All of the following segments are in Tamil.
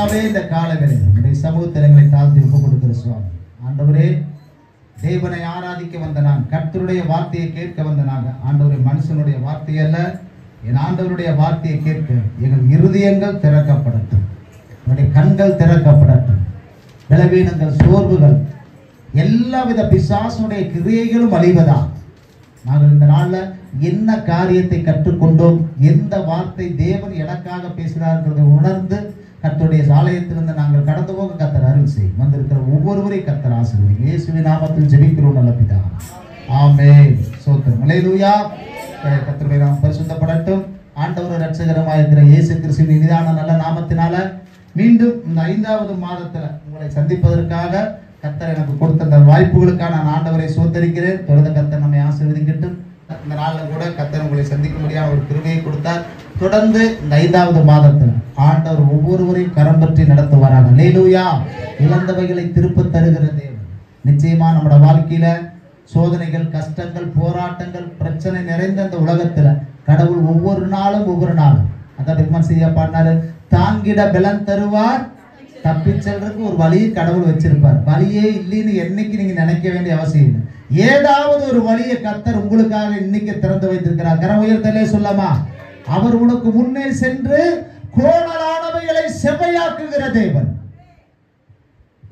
பிதாவே, இந்த காலங்களில் உங்களுடைய சமூகத்தில் எங்களை தாழ்த்தி ஒப்புக் கொடுக்கிற சுவாமி. ஆண்டவரே, தேவனை ஆராதிக்க வந்த நான், கர்த்தருடைய வார்த்தையை கேட்க வந்த நாங்க. ஆண்டவரே, மனுஷனுடைய வார்த்தை அல்ல, என் ஆண்டவருடைய வார்த்தையை கேட்க எங்கள் இருதயங்கள் திறக்கப்படட்டும், என்னுடைய கண்கள் திறக்கப்படட்டும். பலவீனங்கள், சோர்வுகள், எல்லாவித பிசாசுடைய கிரியைகளும் அழிவதா. நாங்கள் இந்த நாள்ல என்ன காரியத்தை கற்றுக்கொண்டோம், எந்த வார்த்தை தேவன் எனக்காக பேசுகிறார்கிறதை உணர்ந்து கர்த்தருடைய ஆலயத்திலிருந்து நாங்கள் கடந்து போக கர்த்தர் அருள் செய்யும். வந்திருக்கிற ஒவ்வொருவரையும் கர்த்தர் ஆசீர்வதிங்க. இயேசுவின் நாமத்தில் ஜெபிக்கிறோம் நல்ல பிதாவே. ஆமென். ஸ்தோத்திரம். அல்லேலூயா. கர்த்தருடைய நாமம் பரிசுத்தப்படட்டும். ஆண்டவர் இரட்சகருமாய் இருக்கிற இயேசு கிறிஸ்துவின் இனிதான நல்ல நாமத்தினால மீண்டும் இந்த 5வது மாதத்துல உங்களை சந்திப்பதற்காக கர்த்தர் எனக்கு கொடுத்த அந்த வாய்ப்புகளுக்காக நான் ஆண்டவரை சோதரிக்கிறேன். தொடர்ந்து கர்த்தர் நம்மை ஆசீர்வதிக்கட்டும். இந்த நாளில் கூட கர்த்தர் உங்களை சந்திக்க முடியாத ஒரு கிருபையை கொடுத்தார். தொடர்ந்து இந்த 5வது மாதத்தில் ஆண்டவர் ஒவ்வொருவரையும் கரம் பற்றி நடத்துவாராக. அல்லேலூயா. இழந்தவைகளை திருப்ப தருகிற தேவன். நிச்சயமா நம்மளோட வாழ்க்கையில சோதனைகள், கஷ்டங்கள், போராட்டங்கள், பிரச்சனை நிறைந்த இந்த உலகத்துல கடவுள் ஒவ்வொரு நாளும் அதான் பெருமான் செய்ய பாடினாரு, தாங்கிட பலன் தருவார், தப்பி செல்றதுக்கு ஒரு வழியை கடவுள் வச்சிருப்பார். வழியே இல்லைன்னு என்னைக்கு நீங்க நினைக்க வேண்டிய அவசியம் இல்லை. ஏதாவது ஒரு வழியை கர்த்தர் உங்களுக்காக இன்னைக்கு திறந்து வைத்திருக்கிறார். கரம் உயர்த்தலே சொல்லாமா? அவர் உனக்கு முன்னே சென்று கோணலானவைகளை செவ்வையாக்குகிற தேவன்.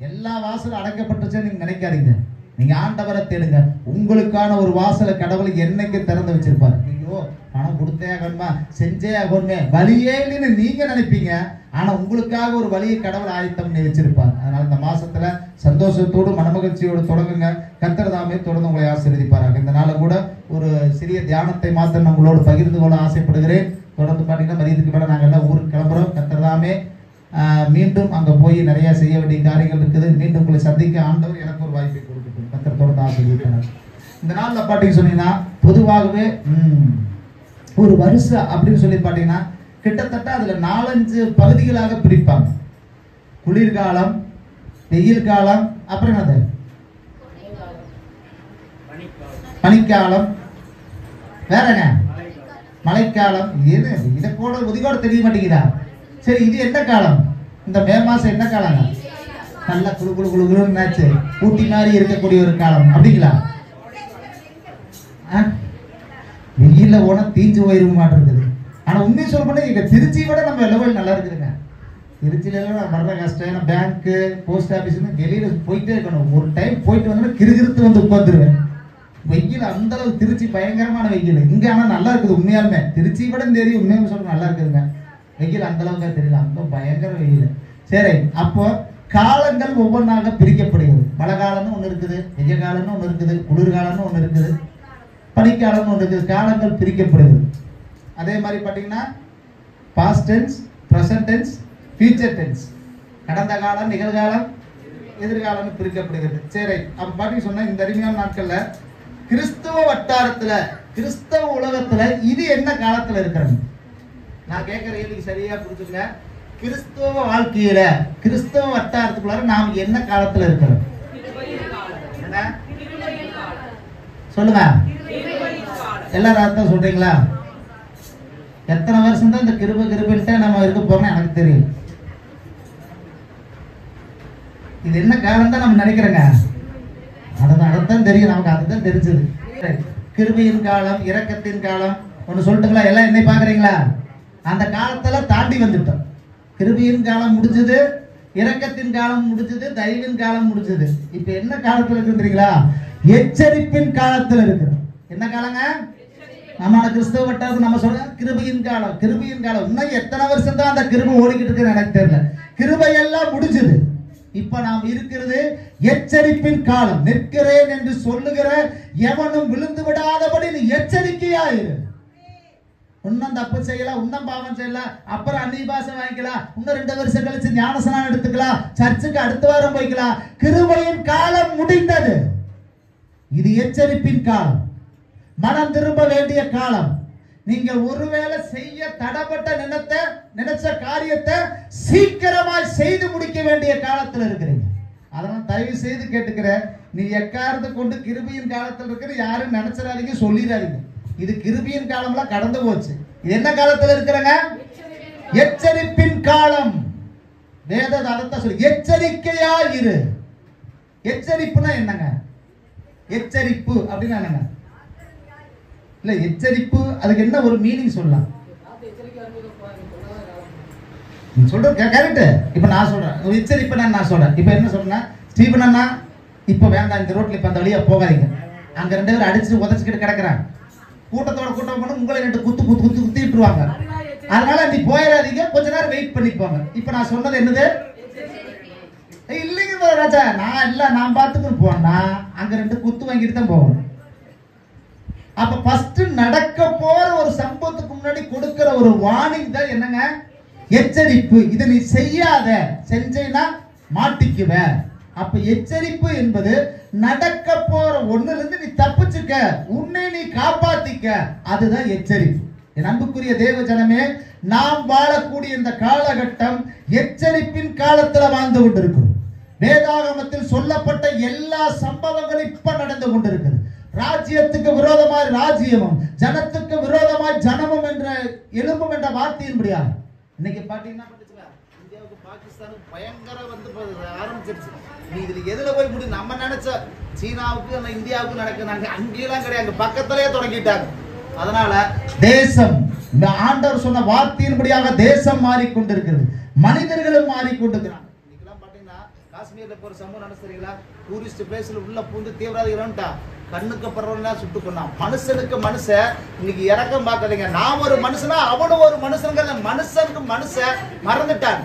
எல்லா வாசலும் அடைக்கப்பட்டுச்சு நீங்க நினைக்காதீங்க. நீங்க ஆண்டவரை தேடுங்க. உங்களுக்கான ஒரு வாசலை கடவுள் என்னைக்கு திறந்து வச்சிருப்பார். ஐயோ, பணம் கொடுத்தே ஆகணுமா, செஞ்சே ஆகணுமே, வழியே இல்லைன்னு நீங்க நினைப்பீங்க. ஆனா உங்களுக்காக ஒரு வழியை கடவுள் ஆயத்தம் பண்ணி வச்சிருப்பார். அதனால இந்த மாசத்துல சந்தோஷத்தோடு மனமகிழ்ச்சியோடு தொடங்குங்க. கர்த்தர் தாமே தொடர்ந்து உங்களை ஆசீர்வதிப்பாராக. இந்த நாள கூட ஒரு சிறிய தியானத்தை மாத்திரம் உங்களோடு பகிர்ந்து கொள்ள ஆசைப்படுகிறேன். தொடர்ந்து பார்த்தீங்கன்னா மதியத்துக்கு மேல நாங்கள் எல்லாம் ஊருக்கு கிளம்புறோம். கர்த்தர் தாமே மீண்டும் அங்க போய் நிறைய செய்ய வேண்டிய காரியங்கள் இருக்குது. மீண்டும் உங்களை சந்திக்க ஆண்டவர் எனக்கு ஒரு வாய்ப்பை கொடுக்கட்டும். கர்த்தர் தொடர்ந்து ஆசீர்வதிப்பார். இந்த நாள்ல பாத்தீங்க சொன்னீங்கன்னா பொதுவாகவே ஒரு வருஷம் அப்படின்னு சொல்லி பாத்தீங்கன்னா கிட்டத்தட்ட அதுல 4-5 பகுதிகளாக பிரிப்பாங்க. குளிர்காலம், வெயில் காலம், அப்புறம் என்னது பனிக்காலம், வேறங்க மழைக்காலம். இது இதை கூட உதிகோட தெரிய மாட்டேங்குதா? சரி, இது என்ன காலம்? இந்த மே மாசம் என்ன காலங்க? நல்ல குழு குழு குழுன்னு ஊட்டி மாதிரி இருக்கக்கூடிய ஒரு காலம் அப்படிங்களா? வெயில்ல போனா தீஞ்சு போயிருக்க மாட்டிருக்குது. ஆனா உண்மையை சொல்ல போனா எங்க திருச்சியை விட நம்ம லெவல் நல்லா இருக்குதுங்க. திருச்சியில நான் வர்ற கஷ்டம், பேங்க்கு, போஸ்ட் ஆபீஸ்னு வெளியில போயிட்டே இருக்கணும். ஒரு டைம் போயிட்டு வந்தா கிறுகிறுத்து வந்து உட்காந்துருவேன். வெயில் அந்த அளவுக்கு திருச்சி பயங்கரமான வெயில். இங்க ஆனா நல்லா இருக்குது. உண்மையாலுமே திருச்சியை விட தெரியும். உண்மையாக சொல்ல நல்லா இருக்குதுங்க. வெயில் அந்த அளவுக்கு தெரியல, அந்த பயங்கர வெயில். சரி, அப்போ காலங்கள் ஒவ்வொன்றாக பிரிக்கப்படுகிறது. மழை காலம்னு ஒன்று இருக்குது, வெய்ய காலம்னு ஒன்று இருக்குது, குளிர்காலம்னு ஒன்று இருக்குது, பனிக்காலம்னு ஒன்று இருக்குது. காலங்கள் பிரிக்கப்படுகிறது. அதே மாதிரி பார்த்தீங்கன்னா past tense, present tense, future tense, கடந்த காலம், நிகழ்காலம், எதிர்காலம்னு பிரிக்கப்படுகிறது. சரி, அப்போ பார்த்தீங்க சொன்னா இந்த அருமையான நாட்கள்ல கிறிஸ்தவ வட்டாரத்துல, கிறிஸ்தவ உலகத்துல இது என்ன காலத்துல இருக்கிறது? நான் கேட்கிற கேள்விக்கு சரியா புரிஞ்சுங்க. கிறிஸ்தவ வாழ்க்கையில, கிறிஸ்தவ வட்டாரத்துக்குள்ளார நாம் என்ன காலத்துல இருக்கிறோம்? சொல்லுங்க, எல்லாரும் அர்த்தம் சொல்றீங்களா? எத்தனை வருஷம் தான் இந்த கிருபைன்ட்டு நம்ம இருக்க போறோம்னு எனக்கு தெரியும். இது என்ன காலம் தான் நம்ம நினைக்கிறோங்க. அதுதான் தெரியும் நமக்கு. அதுதான் தெரிஞ்சது. கிருபையின் காலம், இரக்கத்தின் காலம் ஒன்று சொல்லட்டுங்களா? எல்லாம் என்னை பாக்குறீங்களா? அந்த காலத்துல தாண்டி வந்துட்டோம். கிருபையின் காலம் முடிஞ்சது, இரக்கத்தின் காலம் முடிஞ்சது, தயவின் காலம் முடிஞ்சது. இப்ப என்ன காலத்துல இருக்குறீங்களா? எச்சரிப்பின் காலத்துல இருக்கு. என்ன காலங்க? நம்ம கிறிஸ்தவ வட்டாரத்து நம்ம சொல்ற கிருபையின் காலம். கிருபையின் காலம் இன்னும் எத்தனை வருஷம் தான் அந்த கிருபை ஓடிக்கிட்டு இருக்குன்னு எனக்கு தெரியல. கிருபை எல்லாம் முடிஞ்சது. இப்ப நாம் இருக்கிறது எச்சரிப்பின் காலம். நிற்கிறேன் என்று சொல்லுகிற எவனும் விழுந்து விடாதபடி நீ எச்சரிக்கையாயிரு. இன்னும் தப்பு செய்யலாம், இன்னும் பாவம் செய்யலாம், அப்புறம் அந்நிய பாஷை வாங்கிக்கலாம், இன்னும் 2 வருஷம் கழிச்சு ஞானஸ்நானம் எடுத்துக்கலாம், சர்ச்சுக்கு அடுத்த வாரம் போய்க்கலாம். கிருபையின் காலம் முடிந்தது. இது எச்சரிப்பின் காலம், மனம் திரும்ப வேண்டிய காலம். நீங்கள் ஒருவேளை செய்ய தடப்பட்ட நினைச்ச காரியத்தை சீக்கிரமாய் செய்து முடிக்க வேண்டிய காலத்தில் இருக்கிறீங்க. அதனால தயவு செய்து கேட்டுக்கிறேன், நீ எக்காரத்தை கொண்டு கிருபையின் காலத்தில் இருக்கிற யாரும் நினைச்சிடாதீங்க, சொல்லிடாதீங்க. இது கிருபையின் காலம்லாம் கடந்து போச்சு. இது என்ன காலத்தில் இருக்கிறங்க? எச்சரிப்பின் காலம். வேதம் அதைத்தான் சொல்லு, எச்சரிக்கையா இரு. எச்சரிப்புனா என்னங்க? எச்சரிப்பு அப்படின்னா என்னங்க? இல்ல எச்சரிப்பு அதுக்கு என்ன ஒரு மீனிங் சொல்லலாம்? சொல்றது கரெக்ட். இப்ப நான் சொல்றேன் ஒரு எச்சரிப்பு நான் சொல்றேன். இப்ப என்ன சொல்றேன், ஸ்டீபன் அண்ணா இப்ப வேண்டாம், இந்த ரோட்ல இப்ப அந்த வழியா போகாதீங்க, அங்க 2 பேரும் அடிச்சு உதச்சிக்கிட்டு கிடக்குறாங்க, கூட்டத்தோட கூட்டம் பண்ணி உங்களை 2 குத்து விட்டுருவாங்க, அதனால நீ போயிடாதீங்க, கொஞ்ச நேரம் வெயிட் பண்ணிப்பாங்க. இப்ப நான் சொன்னது என்னது? இல்லைங்க ராஜா, நான் பார்த்துக்கணும் போனா அங்க 2 குத்து வாங்கிட்டு தான் போகணும். அப்ப ஃபர்ஸ்ட் நடக்க போற ஒரு சம்பவத்துக்கு முன்னாடி கொடுக்கிற ஒரு வார்னிங் தான் என்னங்க? எச்சரிப்பு. இதை நீ செய்யாத, செஞ்சேன்னா மாட்டிக்குவ. அப்ப எச்சரிப்பு என்பது நடக்க போற ஒண்ணுல இருந்து நீ தப்பிச்சுக்க, உன்னை நீ காப்பாத்திக்க, அதுதான் எச்சரிப்பு. என் அன்புக்குரிய தேவ ஜனமே, நாம் வாழக்கூடிய இந்த காலகட்டம் எச்சரிப்பின் காலத்துல வாழ்ந்து கொண்டிருக்கிறோம். வேதாகமத்தில் சொல்லப்பட்ட எல்லா சம்பவங்களும் இப்ப நடந்து கொண்டிருக்கிறது. ராஜ்யத்துக்கு விரோதமாய் ராஜ்யமும், ஜனத்துக்கு முக்கியமாய் ஜனமும் என்ற எலும்பும் என்ற வார்த்தையின்படியா இன்னைக்கு பாத்தீங்கன்னா இந்தியாவுக்கு பாகிஸ்தானுக்கு பயங்கர வந்து ஆரம்பிச்சிருச்சு. நீ இதுல எதுல போய் முடியும்? நம்ம நினைச்ச சீனாவுக்கு இந்தியாவுக்கு நடக்குறாங்க, அங்கெல்லாம் கிடையாது, பக்கத்திலேயே தொடங்கிட்டாங்க. அதனால தேசம், இந்த ஆண்டவர் சொன்ன வார்த்தையின்படியாக தேசம் மாறிக்கொண்டிருக்கிறது, மனிதர்களும் மாறிக்கொண்டிருக்கிறாங்க. இன்னைக்கெல்லாம் பாத்தீங்கன்னா காஷ்மீர்ல போற சம்பவம் நடத்துறீங்களா? டூரிஸ்ட் பிளேஸ்ல உள்ள பூந்து தீவிரவாதிகளா கண்ணுக்கு பரவலாம் சுட்டு கொண்டான். மனுஷனுக்கு மனுஷன் இன்னைக்கு இறக்கம் பார்க்காதீங்க. நான் ஒரு மனுஷனா அவனும் ஒரு மனுஷனுங்க, மனுஷனுக்கு மனுஷன் மறந்துட்டான்.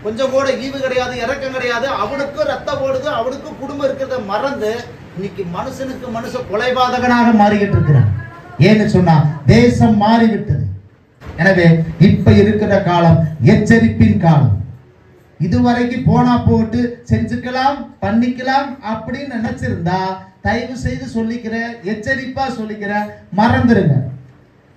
கொஞ்சம் கூட ஈவு கிடையாது, இறக்கம் கிடையாது. அவனுக்கும் ரத்தம் ஓடுது, அவனுக்கும் குடும்பம் இருக்கிறத மறந்து இன்னைக்கு மனுஷனுக்கு மனுஷன் கொலைபாதகனாக மாறிக்கிட்டு இருக்கிறான். ஏன்னு சொன்னா தேசம் மாறிவிட்டது. எனவே இப்ப இருக்கிற காலம் எச்சரிப்பின் காலம். இதுவரைக்கும் போனா போட்டு செஞ்சுக்கலாம் பண்ணிக்கலாம் அப்படின்னு நினைச்சிருந்தா தயவு செய்து சொல்லிக்கிற, எச்சரிப்பா சொல்லிக்கிற, மறந்துருங்க.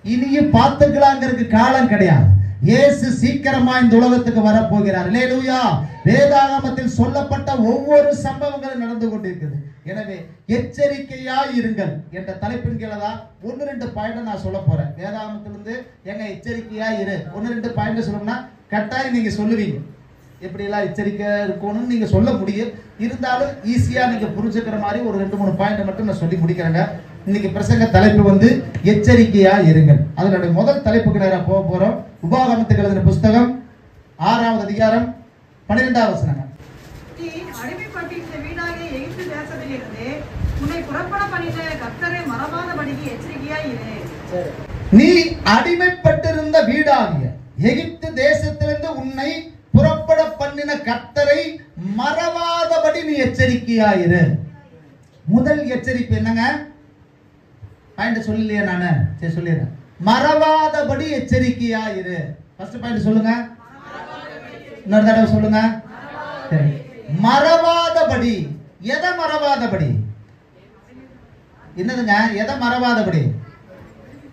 இனியும் பார்த்துக்கலாங்கிறதுக்கு காலம் கிடையாது. இயேசு சீக்கிரமா இந்த உலகத்துக்கு வரப்போகிறார். அல்லேலூயா. வேதாகமத்தில் சொல்லப்பட்ட ஒவ்வொரு சம்பவங்களும் நடந்து கொண்டிருக்கிறது. எனவே எச்சரிக்கையா இருங்கள் என்ற தலைப்பின் கீழே தான் 1-2 பாயிண்ட் நான் சொல்ல போறேன். வேதாகமத்திலிருந்து எங்க எச்சரிக்கையா இரு 1-2 பாயிண்ட் சொல்லணும்னா கட்டாயம் நீங்க சொல்லுவீங்க. எப்படி எல்லாம் எச்சரிக்கை இருக்கணும்னு நீங்க சொல்ல முடியும். இருந்தாலும் ஈஸியா நீங்க புரிஞ்சுக்கிற மாதிரி ஒரு 2-3 பாயிண்ட் மட்டும் நான் சொல்லி முடிக்கிறேங்க. இன்னைக்கு பிரசங்க தலைப்பு வந்து எச்சரிக்கையா இருங்கள். அதனுடைய முதல் தலைப்புக்கு நேரா போக போறோம். உபாகமத்துக்கு எழுதின புஸ்தகம் 6வது அதிகாரம் 12வது வசனம். நீ அடிமைப்பட்டிருந்த வீடாகிய எகிப்து தேசத்திலிருந்து உன்னை புறப்பட பண்ணின கர்த்தரை மறவாதபடிக்கு எச்சரிக்கையா இரு. நீ அடிமைப்பட்டிருந்த வீடாகிய எகிப்து தேசத்திலிருந்து உன்னை புறப்பட பண்ணின கர்த்தரை மறவாதபடி நீ எச்சரிக்கையாயிரு. முதல் எச்சரிப்பு என்னங்க? பாயிண்ட் சொல்லலையா? நானு சரி சொல்லிடுறேன். மறவாதபடி எச்சரிக்கையாயிரு. ஃபர்ஸ்ட் பாயிண்ட் சொல்லுங்க, இன்னொரு தடவை சொல்லுங்க. மறவாதபடி. எதை மறவாதபடி? என்னதுங்க? எதை மறவாதபடி?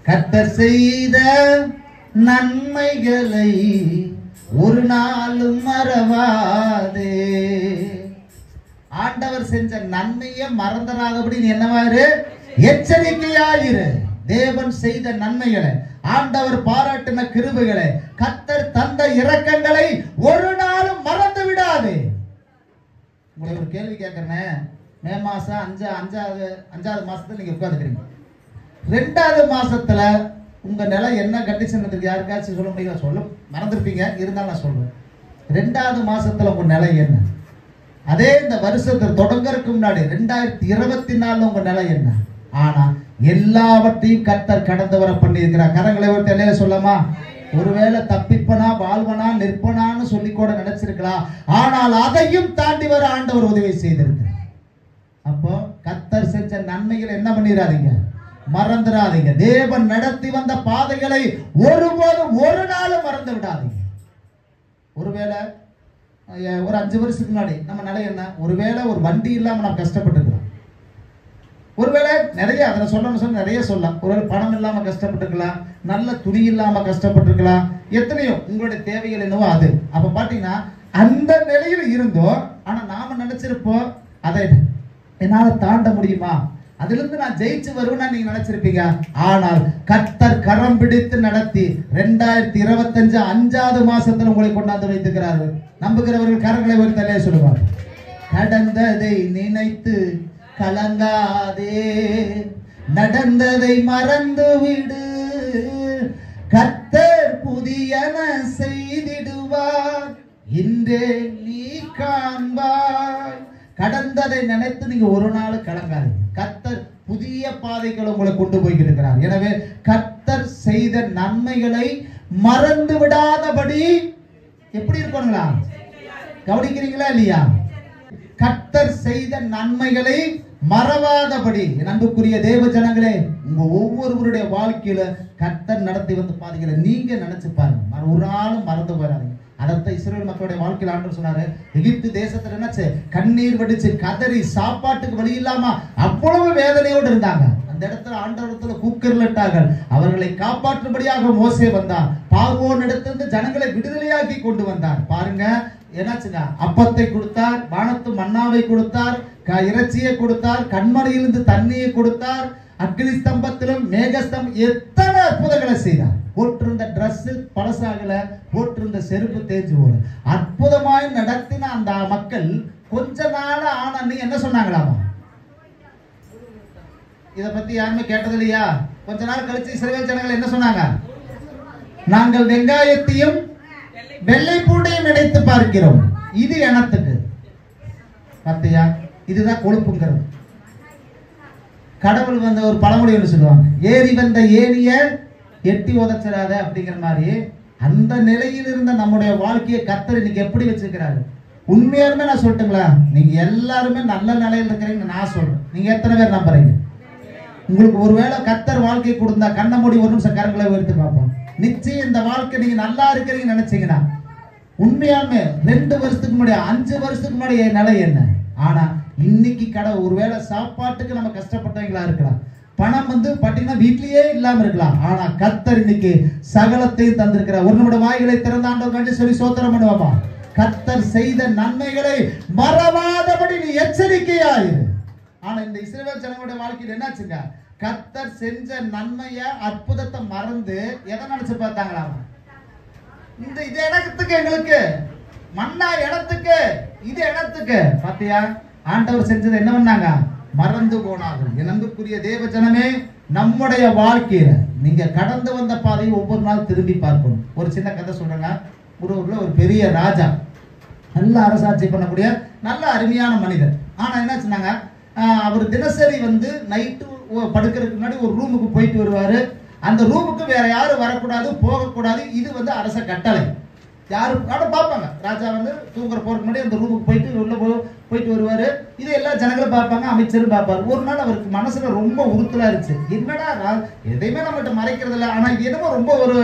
கர்த்தர் செய்த நன்மைகளை ஒரு நாளும் மறவாதே. ஆண்டவர் செஞ்ச நன்மையை மறந்துடாதபடி நீ என்னவாயிரு? எச்சரிக்கையாயிரு. தேவன் செய்த நன்மைகளை, ஆண்டவர் பாராட்டின கிருபைகளை, கர்த்தர் தந்த இரக்கங்களை ஒரு நாளும் மறந்து விடாதே. உங்களுக்கு ஒரு கேள்வி கேட்கிறேன். மே மாசம் 5வது மாசத்துல நீங்க உட்கார்ந்துக்கிறீங்க. 2வது மாசத்துல உங்க நிலை என்ன கண்டிஷன் இருக்கு? யாருக்காச்சும் சொல்ல முடியுமா? சொல்ல மறந்துருப்பீங்க, இருந்தாலும் நான் சொல்றேன். 2வது மாசத்துல உங்க நிலை என்ன? அதே இந்த வருஷத்தை தொடங்கறதுக்கு முன்னாடி 2024 உங்க நிலை என்ன? ஆனா எல்லாவற்றையும் கர்த்தர் கடந்து வர பண்ணியிருக்கிறார். கரங்களை விட்டு எல்லையில சொல்லாமா? ஒருவேளை தப்பிப்பனா வாழ்வனா நிற்பனான்னு சொல்லி கூட நினைச்சிருக்கலாம். ஆனால் அதையும் தாண்டி வர ஆண்டவர் உதவி செய்திருக்கிறார். அப்போ கர்த்தர் செஞ்ச நன்மைகளை என்ன பண்ணிடாதீங்க, மறந்துடாதீங்க. தேவன் நடத்தி வந்த பாதைகளை ஒருபோதும் ஒரு நாளும் மறந்து விடாதீங்க. ஒருவேளை ஒரு 5 வருஷத்துக்கு முன்னாடி நம்ம நிலை என்ன? ஒருவேளை ஒரு வண்டி இல்லாம நம்ம கஷ்டப்பட்டுருக்கலாம். ஒருவேளை நிறைய அதை சொல்லணும் நிறைய சொல்லலாம். ஒருவேளை பணம் இல்லாம கஷ்டப்பட்டுருக்கலாம், நல்ல துணி இல்லாம கஷ்டப்பட்டுருக்கலாம், எத்தனையோ உங்களுடைய தேவைகள் என்னவோ அது. அப்ப பாத்தீங்கன்னா அந்த நிலையில இருந்தோம். ஆனா நாம நினைச்சிருப்போம் அதை என்னால தாண்ட முடியுமா, அதிலிருந்து நான் ஜெயிச்சு வருவேன்னு நீங்க நினைச்சிருப்பீங்க. ஆனால் கர்த்தர் கரம் கரம் பிடித்து நடத்தி 2025 5வது மாசத்துல உங்களை கொண்டாந்து வைத்துக்கிறார்கள். நம்புகிறவர்கள் கரங்களை உயர்த்தலே சொல்லுவார். கடந்ததை நினைத்து கலங்காதே, நடந்ததை மறந்து விடு, கர்த்தர் புதியன செய்திடுவார், இன்றே நீ காண்பாய். கடந்ததை நினைத்து நீங்க ஒரு நாள் கலங்காதீங்க. கர்த்தர் புதிய பாதைகளை உங்களை கொண்டு போய்கிட்டு இருக்கிறார். எனவே கர்த்தர் செய்த நன்மைகளை மறந்து விடாதபடி எப்படி இருக்கணுங்களா? கவனிக்கிறீங்களா இல்லையா? கர்த்தர் செய்த நன்மைகளை மறவாதபடி. அன்புக்குரிய தேவ ஜனங்களே, உங்க ஒவ்வொருவருடைய வாழ்க்கையில கர்த்தர் நடத்தி வந்து பாதிக்கிற நீங்க நினைச்சு பாருங்க. ஒரு நாளும் மறந்து போயிடாதீங்க. அதைத்தான் இஸ்ரவேல் மக்களுடைய வாழ்க்கையில் ஆண்டவர் சொன்னாரு. எகிப்து தேசத்துல என்னாச்சு? கண்ணீர் வடிச்சு கதறி சாப்பாட்டுக்கு வழி இல்லாம அவ்வளவு வேதனையோடு இருந்தாங்க. அந்த இடத்துல ஆண்டவரத்துல கூக்கரிட்டார்கள். அவர்களை காப்பாற்றும்படியாக மோசே வந்தார். பார்வோன் இடத்திலிருந்து ஜனங்களை விடுதலையாக்கி கொண்டு வந்தார். பாருங்க என்னாச்சுங்க? அப்பத்தை கொடுத்தார், வானத்து மன்னாவை கொடுத்தார், இறைச்சியை கொடுத்தார், கண்மலையிலிருந்து தண்ணியை கொடுத்தார், அக்னி ஸ்தம்பத்திலும் மேகஸ்தம் எத்தனை அற்புதங்களை செய்தார். போட்டிருந்த டிரஸ் பழசாகல, போட்டிருந்த செருப்பு தேஞ்சு போல அற்புதமாய் நடத்தின அந்த மக்கள் கொஞ்ச நாள் ஆன என்ன சொன்னாங்களாமா? இத பத்தி யாருமே கேட்டது இல்லையா? கொஞ்ச நாள் கழிச்சு இஸ்ரவேல் ஜனங்கள் என்ன சொன்னாங்க? நாங்கள் வெங்காயத்தையும் வெள்ளை பூண்டையும் நினைத்து பார்க்கிறோம், இது எனத்துக்கு. பார்த்தியா? இதுதான் கொழுப்புங்கிறது. கடவுள் வந்த ஒரு பழமொழி ஒன்று சொல்லுவாங்க, ஏறி வந்த ஏனிய எட்டி உதச்சிடாத அப்படிங்கிற மாதிரி. அந்த நிலையில் இருந்த நம்முடைய வாழ்க்கையை கர்த்தர் இன்னைக்கு எப்படி வச்சிருக்கிறாரு? உண்மையாலுமே நான் சொல்லட்டுங்களா, நீங்க எல்லாருமே நல்ல நிலையில் இருக்கிறீங்க. நான் சொல்றேன், நீங்க எத்தனை பேர் நம்புறீங்க? உங்களுக்கு ஒருவேளை கர்த்தர் வாழ்க்கை கொடுத்தா கண்ண மூடி ஒரு நிமிஷம் கரங்களை உயர்த்தி பார்ப்போம். நிச்சயம் இந்த வாழ்க்கை நீங்க நல்லா இருக்கிறீங்கன்னு நினைச்சீங்கன்னா, உண்மையாலுமே 2 வருஷத்துக்கு முன்னாடி 5 வருஷத்துக்கு முன்னாடி என் நிலை என்ன? ஆனா இன்னைக்கு ஒருவேளை சாப்பாட்டுக்கு நம்ம கஷ்டப்பட்டவங்களா இருக்கலாம், பணம் பாத்தீங்கன்னா வீட்லயே இல்லாம இருக்கலாம். ஆனா கர்த்தர் இன்னைக்கு சகலத்தையும் தந்திருக்கிறார். ஒரு நம்முடைய வாய்களை திறந்த ஆண்டவர் சொல்லி சோத்திரம் பண்ணுவாப்பா. கர்த்தர் செய்த நன்மைகளை மறவாதபடி நீ எச்சரிக்கையாயிரு. ஆனா இந்த இஸ்ரவேல் ஜனங்களுடைய வாழ்க்கையில் என்னாச்சுங்க? கர்த்தர் செஞ்ச நன்மைய அற்புதத்தை மறந்து எதை நினைச்சு பார்த்தாங்களா? இந்த இது இடத்துக்கு, எங்களுக்கு மண்ணா இடத்துக்கு, இது இடத்துக்கு. பாத்தியா? ஆண்டவர் செஞ்சது என்ன பண்ணாங்க? மறந்து போனார்கள். என் அன்புக்குரிய தேவ ஜனமே, நம்முடைய வாழ்க்கையில நீங்க கடந்து வந்த பாதையை ஒவ்வொரு நாள் திரும்பி பார்க்கணும். ஒரு சின்ன கதை சொல்றேங்க. ஒரு ஊர்ல ஒரு பெரிய ராஜா, நல்ல அரசாட்சி பண்ணக்கூடிய நல்ல அருமையான மனிதர். ஆனா என்ன சொன்னாங்க? அவர் தினசரி நைட்டு படுக்கிறதுக்கு முன்னாடி ஒரு ரூமுக்கு போயிட்டு வருவாரு. அந்த ரூமுக்கு வேற யாரும் வரக்கூடாது, போகக்கூடாது. இது அரச கட்டளை. யாரும் பார்ப்பாங்க. ராஜா தூங்குற போறதுக்கு முன்னாடி அந்த ரூமுக்கு போயிட்டு உள்ள போயிட்டு வருவாரு. இது எல்லா ஜனங்களும் பார்ப்பாங்க, அமைச்சரும் பார்ப்பாரு. ஒரு நாள் அவருக்கு மனசுல ரொம்ப உறுத்தலா இருந்துச்சு. என்னடா எதையுமே நம்மகிட்ட மறைக்கிறது இல்லை, ஆனா என்னமோ ரொம்ப ஒரு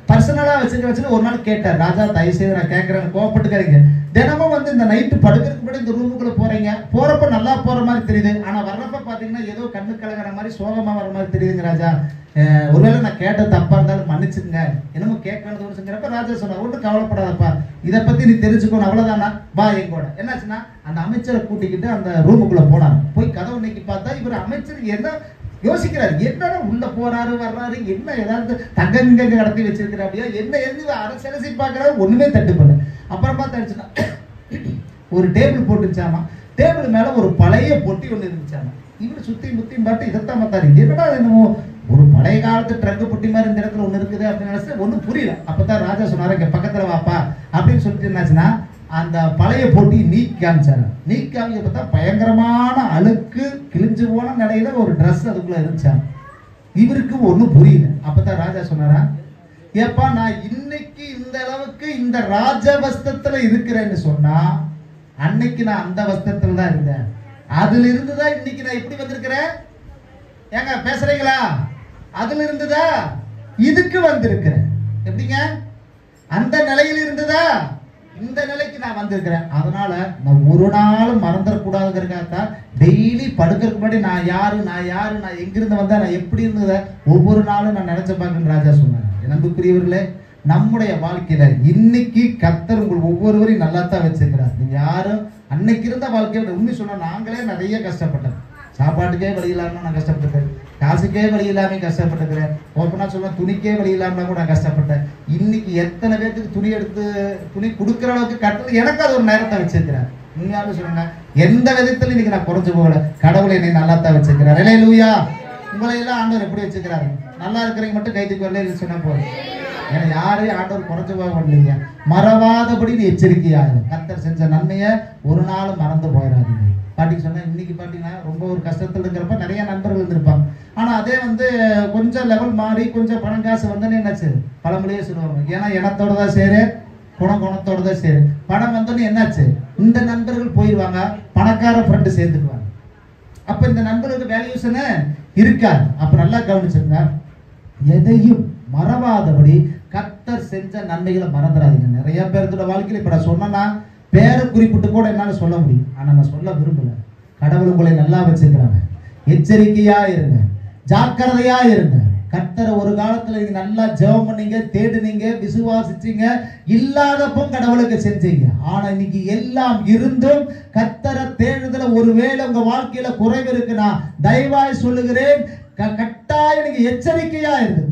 பர்சனலா வச்சுன்னு ஒரு நாள் கேட்டார். ராஜா, தயவு செய்து நான் கேட்கறேன், கோவப்பட்டுக்காதீங்க. தினமும் இந்த நைட்டு படுக்கிறதுக்கு முன்னாடி இந்த ரூமுக்குள்ள போறீங்க. போறப்ப நல்லா போற மாதிரி தெரியுது, ஆனா வர்றப்ப பாத்தீங்கன்னா ஏதோ கண்ணு கலகிற மாதிரி சோகமா வர மாதிரி தெரியுதுங்க ராஜா. ஒருவேளை நான் கேட்ட தப்பா இருந்தாலும் மன்னிச்சுங்க, என்னமோ கேட்கறதுங்கிறப்ப ராஜா சொன்னார், ஒன்றும் கவலைப்படாதப்பா, இதை பத்தி நீ தெரிஞ்சுக்கணும், அவ்வளவுதானா, வா எங்கூட. என்னாச்சுன்னா அந்த அமைச்சரை கூட்டிக்கிட்டு அந்த ரூமுக்குள்ள போனார். போய் கதவு நீக்கி பார்த்தா இவர் அமைச்சர் என்ன யோசிக்கிறாரு, என்னடா உள்ள போறாரு வர்றாரு, என்ன ஏதாவது தங்க கடத்தி வச்சிருக்கிற அப்படியா, என்ன எழுதி அரசரசி பாக்குறாரு, ஒண்ணுமே தட்டுப்படல. அப்புறம் பார்த்தாச்சுன்னா ஒரு டேபிள் போட்டுச்சாமா, டேபிள் மேல ஒரு பழைய பொட்டி ஒண்ணு இருந்துச்சாமா. இவரு சுத்தி முத்தியும் பார்த்து இதைத்தான் பார்த்தாரு, என்னடா என்னமோ ஒரு பழைய காலத்து ட்ரங்கு பொட்டி மாதிரி இந்த இடத்துல ஒண்ணு இருக்குது அப்படின்னு நினைச்சு ஒன்றும் புரியல. அப்பதான் ராஜா சொன்னாரு, இங்க பக்கத்துல வாப்பா அப்படின்னு சொல்லிட்டு என்னாச்சுன்னா அந்த பழைய போட்டி நீக்கி காமிச்சாரு. நீக்கி காமிக்க பார்த்தா பயங்கரமான அழுக்கு கிழிஞ்சு போன நிலையில ஒரு ட்ரெஸ் அதுக்குள்ள இருந்துச்சாரு. இவருக்கு ஒன்றும் புரியல. அப்பதான் ராஜா சொன்னாரா, ஏப்பா நான் இன்னைக்கு இந்த அளவுக்கு இந்த ராஜ வஸ்திரத்துல இருக்கிறேன்னு சொன்னா, அன்னைக்கு நான் அந்த வஸ்திரத்துல தான் இருந்தேன். அதுல இருந்துதான் இன்னைக்கு நான் எப்படி வந்திருக்கிறேன். ஏங்க பேசுறீங்களா? அதுல இருந்துதா இதுக்கு வந்திருக்கிறேன். எப்படிங்க? அந்த நிலையில் இருந்ததா இந்த நிலைக்கு நான் வந்திருக்கிறேன். அதனால நான் ஒரு நாளும் மறந்துடக்கூடாதுங்கிறதுக்காக டெய்லி படுக்கிறதுக்கு முன்னாடி நான் யாரு நான் எங்கிருந்து வந்தா, நான் எப்படி இருந்தத ஒவ்வொரு நாளும் நான் நினைச்ச பார்க்கணும் ராஜா சொன்னார். நம்புக்குரியவர்களே, நம்முடைய வாழ்க்கையில இன்னைக்கு கர்த்தர் உங்கள் ஒவ்வொருவரையும் நல்லா தான் வச்சிருக்கிறார். நீங்க யாரும் அன்னைக்கு இருந்த வாழ்க்கையோட உண்மை சொன்னா, நாங்களே நிறைய கஷ்டப்பட்டோம். சாப்பாட்டுக்கே வழி இல்லாம நான் கஷ்டப்பட்டேன். காசுக்கே வழி இல்லாம கஷ்டப்பட்டுக்கிறேன். ஓப்பனா சொல்ல துணிக்கே வழி இல்லாம கூட நான் கஷ்டப்பட்டேன். இன்னைக்கு எத்தனை பேருக்கு துணி கொடுக்குற அளவுக்கு கட்டது எனக்கு அது ஒரு நேரத்தை வச்சிருக்கிறேன். உண்மையாலும் சொல்லுங்க, எந்த விதத்துல இன்னைக்கு நான் குறைஞ்சு போகல. கடவுளை என்னை நல்லா தான் வச்சிருக்கிறார். அல்லேலூயா. உங்களை எல்லாம் ஆண்டவர் எப்படி வச்சுக்கிறாரு? நல்லா இருக்கிறீங்க மட்டும் கைத்துக்கு வரல சொன்னா போதும். ஏன்னா யாரையும் ஆண்டவர் குறைஞ்சு போக இல்லைங்க. மறவாதபடி நீ எச்சரிக்கையாக கர்த்தர் செஞ்ச நன்மையை ஒரு நாள் மறந்து போயிடாதீங்க. பாட்டிக்கு சொன்னா இன்னைக்கு பாத்தீங்கன்னா ரொம்ப ஒரு கஷ்டத்துல இருக்கிறப்ப நிறைய நண்பர்கள் இருந்திருப்பாங்க. ஆனா அதே கொஞ்சம் லெவல் மாறி கொஞ்சம் பணம் காசு வந்தோன்னு என்னாச்சு, பழமொழியே சொல்லுவாங்க, ஏன்னா இனத்தோட தான் சேரு, குணத்தோட தான் சேரு. பணம் வந்தோன்னு என்னாச்சு, இந்த நண்பர்கள் போயிடுவாங்க, பணக்கார ஃப்ரெண்டு சேர்ந்துக்குவாங்க. அப்ப இந்த நண்பர்களுக்கு வேல்யூஸ்ன்னு இருக்காது. அப்ப நல்லா கவனிச்சிருங்க, எதையும் மறவாதபடி கர்த்தர் செஞ்ச நன்மைகளை மறந்துடாதீங்க. நிறைய பேருடைய வாழ்க்கையில இப்ப நான் சொன்னா பேரை குறிப்பிட்டு கூட என்னால சொல்ல முடியும். ஆனா நான் சொல்ல விரும்பல. கடவுள் உங்களை நல்லா வச்சிருக்கிறாங்க. எச்சரிக்கையா இருங்க, ஜாக்கிரதையா இருங்க. கர்த்தரை ஒரு காலத்துல நீங்க நல்லா ஜெபம் பண்ணீங்க, தேடுனீங்க, விசுவாசிச்சீங்க, இல்லாதப்போ கடவுளுக்கு செஞ்சீங்க. ஆனா இன்னைக்கு எல்லாம் இருந்தும் கர்த்தரை தேடுதல ஒருவேளை உங்க வாழ்க்கையில குறைவு இருக்குன்னா தயவாய் சொல்லுகிறேன், கட்டாயம் நீங்க எச்சரிக்கையா இருங்க.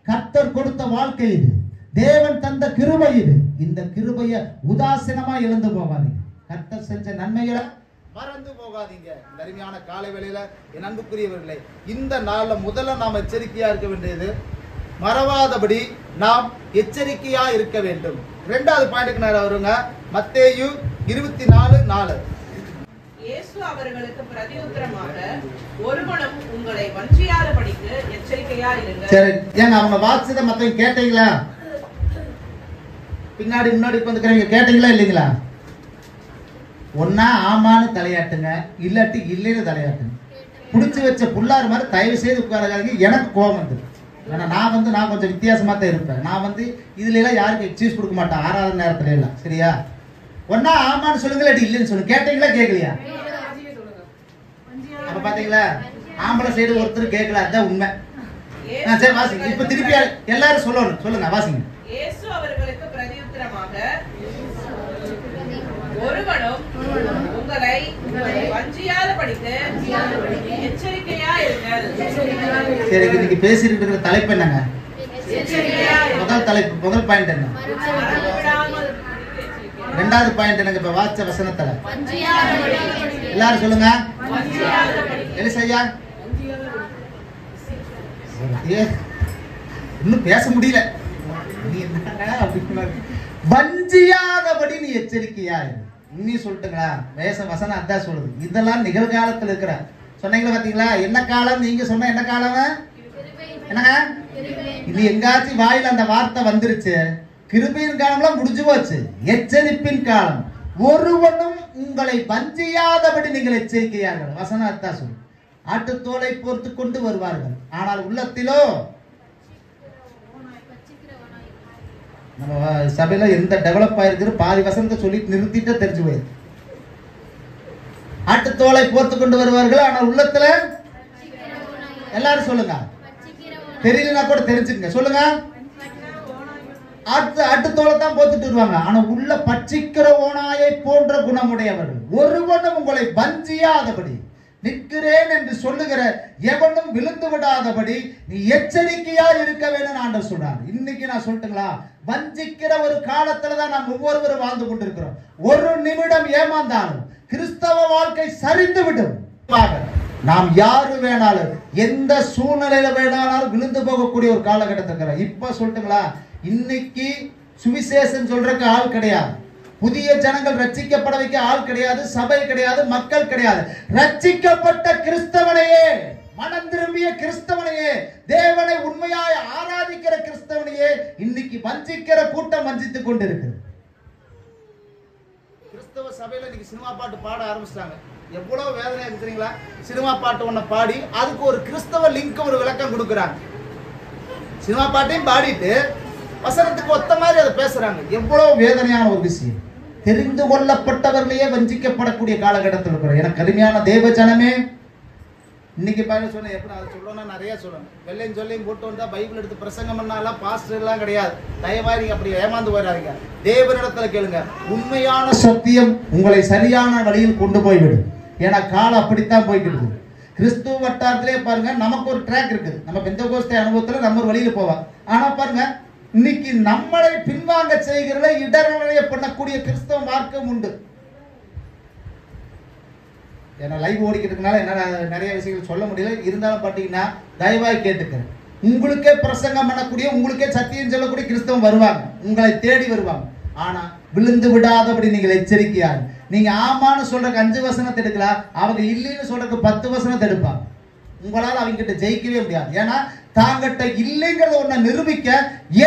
கர்த்தர் கொடுத்த வாழ்க்கை இது, தேவன் தந்த கிருபை இது. இந்த கிருபையை உதாசீனமா இழந்து போகாதீங்க. கர்த்தர் செஞ்ச நன்மைகளை மறந்து போகாதீங்க. அருமையான காலை வேளையில என் அன்புக்குரியவர்களே, இந்த நாள்ல முதல்ல நாம் எச்சரிக்கையா இருக்க வேண்டியது, மறவாதபடி நாம் எச்சரிக்கையா இருக்க வேண்டும். இரண்டாவது பாயிண்ட்க்கு நான் வருங்க, மத்தேயு 24:4. இயேசு அவர்களுக்கு பிரதியுத்தரமாக, ஒருவனும் உங்களை வஞ்சியாதபடிக்கு எச்சரிக்கையா இருங்கள். சரி, ஏங்க அவங்க வாசிச்சதை மத்தவங்க கேட்டீங்களா? பின்னாடி முன்னாடி உட்கார்ந்துக்கிறவங்க கேட்டீங்களா இல்லைங்களா? ஒன்னா ஆமான்னு தலையாட்டுங்க, இல்லாட்டி இல்லைன்னு தலையாட்டுங்க. புடிச்சு வச்ச புள்ளார் மாதிரி தயவு செய்து உட்காராதீங்க. எனக்கு கோபம் வந்து, ஏன்னா நான் கொஞ்சம் வித்தியாசமா தான் இருப்பேன். நான் இதுல எல்லாம் யாருக்கு எக்ஸ்கியூஸ் கொடுக்க மாட்டேன், ஆறாவது நேரத்துல எல்லாம். சரியா? ஒன்னா ஆமான்னு சொல்லுங்க, இல்லாட்டி இல்லைன்னு சொல்லுங்க. கேட்டீங்களா கேட்கலையா? அப்ப பாத்தீங்களா, ஆம்பளை சைடு ஒருத்தர் கேட்கல, அதுதான் உண்மை. சரி வாசிங்க, இப்ப திருப்பி எல்லாரும் சொல்லணும். சொல்லுங்க, வாசிங்க. இயேசு அவர்களுக்கு பிரதியுத்தரமாக, ஒருவனும் உங்களை வஞ்சியாதபடிக்கு எச்சரிக்கையா இருங்கள். சரி, இன்னைக்கு பேசிட்டு இருக்கிற தலைப்பு என்னங்க? முதல் தலைப்பு, முதல் பாயிண்ட் என்ன? ரெண்டாவது பாயிண்ட் என்னங்க? இப்ப வாச்ச வசனத்துல எல்லாரும் சொல்லுங்க. எலிசையா இன்னும் பேச முடியல. வஞ்சியாதபடி நீ எச்சரிக்கையா இரு. இன்னும் சொல்லட்டுங்களா? வசனம் அதான் சொல்லுது. இதெல்லாம் நிகழ்காலத்துல இருக்கிற சொன்னீங்களா? பாத்தீங்களா? என்ன காலம் நீங்க சொன்ன? என்ன காலம் என்னங்க? இது எங்காச்சும் வாயில அந்த வார்த்தை வந்துருச்சு. கிருபையின் காலம்லாம் முடிஞ்சு போச்சு. எச்சரிப்பின் காலம். ஒருவனும் உங்களை வஞ்சியாதபடி நீங்கள் எச்சரிக்கையாக. வசனம் அதான் சொல்லு. ஆட்டுத்தோலை போர்த்து கொண்டு வருவார்கள், ஆனால் உள்ளத்திலோ. நம்ம சபையில எந்த டெவலப் ஆயிருக்கு, பாதி வசனத்தை சொல்லிட்டு நிறுத்திட்டு தெரிஞ்சு போயிருக்கு. ஆட்டுத்தோலை போர்த்து கொண்டு வருவார்கள், ஆனால் உள்ளத்துல. எல்லாரும் சொல்லுங்க, தெரியலனா கூட தெரிஞ்சுக்கங்க. சொல்லுங்க. ஆட்டுத்தோலை தான் போத்துட்டு வருவாங்க, ஆனா உள்ள பட்சிக்கிற ஓனாயை போன்ற குணமுடையவர்கள். ஒருவனும் உங்களை வஞ்சியாதபடி, நிற்கிறேன் என்று சொல்லுகிற எவனும் விழுந்து விடாதபடி நீ எச்சரிக்கையா இருக்க வேண்டும் ஆண்டவர் சொல்றார். இன்னைக்கு நான் சொல்லட்டுங்களா, வஞ்சிக்கிற ஒரு காலத்துலதான் நாம் ஒவ்வொருவரும் வாழ்ந்து கொண்டிருக்கிறோம். ஒரு நிமிடம் ஏமாந்தாலும் கிறிஸ்தவ வாழ்க்கை சரிந்து விடும். நாம் யாரு வேணாலும் எந்த சூழ்நிலையில வேணாலும் விழுந்து போகக்கூடிய ஒரு காலகட்டத்தில் இப்ப சொல்லட்டுங்களா, இன்னைக்கு சுவிசேஷம் சொல்றதுக்கு ஆள் கிடையாது. புதிய ஜனங்கள் ரட்சிக்கப்பட வைக்க ஆள் கிடையாது, சபை கிடையாது, மக்கள் கிடையாது. ரட்சிக்கப்பட்ட கிறிஸ்தவனையே, மனம் திரும்பிய கிறிஸ்தவனையே, தேவனை உண்மையாய் ஆராதிக்கிற கிறிஸ்தவனையே இன்னைக்கு வஞ்சிக்கிற கூட்டம் வஞ்சித்துக் கொண்டிருக்கு. கிறிஸ்தவ சபையில இன்னைக்கு சினிமா பாட்டு பாட ஆரம்பிச்சிட்டாங்க. எவ்வளவு வேதனை இருக்குறீங்களா? சினிமா பாட்டு ஒண்ணு பாடி அதுக்கு ஒரு கிறிஸ்தவ லிங்க், ஒரு விளக்கம் கொடுக்குறாங்க. சினிமா பாட்டையும் பாடிட்டு வசனத்துக்கு ஒத்த மாதிரி அதை பேசுறாங்க. எவ்வளவு வேதனையான ஒரு விஷயம். தெரிந்து கொள்ளப்பட்டவர்களையே வஞ்சிக்கப்படக்கூடிய காலகட்டத்தில் இருக்கிறோம். எனக்கு கடுமையான தேவ ஜனமே, இன்னைக்கு பாருங்க சொன்ன எப்படி அதை சொல்லணும், நிறைய சொல்லணும். வெள்ளையும் சொல்லையும் போட்டு வந்தா பைபிள் எடுத்து பிரசங்கம் பண்ணாலாம் பாஸ்டர் எல்லாம் கிடையாது. தயவாய் நீங்க அப்படி ஏமாந்து போயிடாதீங்க. தேவனிடத்துல கேளுங்க. உண்மையான சத்தியம் உங்களை சரியான வழியில் கொண்டு போய்விடும். ஏன்னா காலம் அப்படித்தான் போய்கிட்டு. கிறிஸ்துவ வட்டாரத்திலே பாருங்க, நமக்கு ஒரு ட்ராக் இருக்குது. நம்ம பெந்தகோஸ்தே அனுபவத்துல நம்ம ஒரு வழியில போவோம். ஆனா பாருங்க, இன்னைக்கு நம்மளை பின்வாங்க செய்கிறத இடர்நிலைய பண்ணக்கூடிய கிறிஸ்தவ மார்க்கம் உண்டு. ஏன்னா லைவ் ஓடிக்கிறதுனால என்னால நிறைய விஷயங்கள் சொல்ல முடியல. இருந்தாலும் பாத்தீங்கன்னா தயவாய் கேட்டுக்கிறேன், உங்களுக்கே பிரசங்கம் பண்ணக்கூடிய, உங்களுக்கே சத்தியம் சொல்லக்கூடிய கிறிஸ்தவம் வருவாங்க, உங்களை தேடி வருவாங்க. ஆனா விழுந்து விடாதபடி நீங்கள் எச்சரிக்கையாக. நீங்க ஆமான்னு சொல்றதுக்கு 5 வசனத்தை எடுக்கலாம், அவங்க இல்லைன்னு சொல்றதுக்கு 10 வசனத்தை எடுப்பாங்க. உங்களால் அவங்க கிட்ட ஜெயிக்கவே முடியாது. ஏன்னா தாங்கிட்ட இல்லைங்கிறத ஒன்றை நிரூபிக்க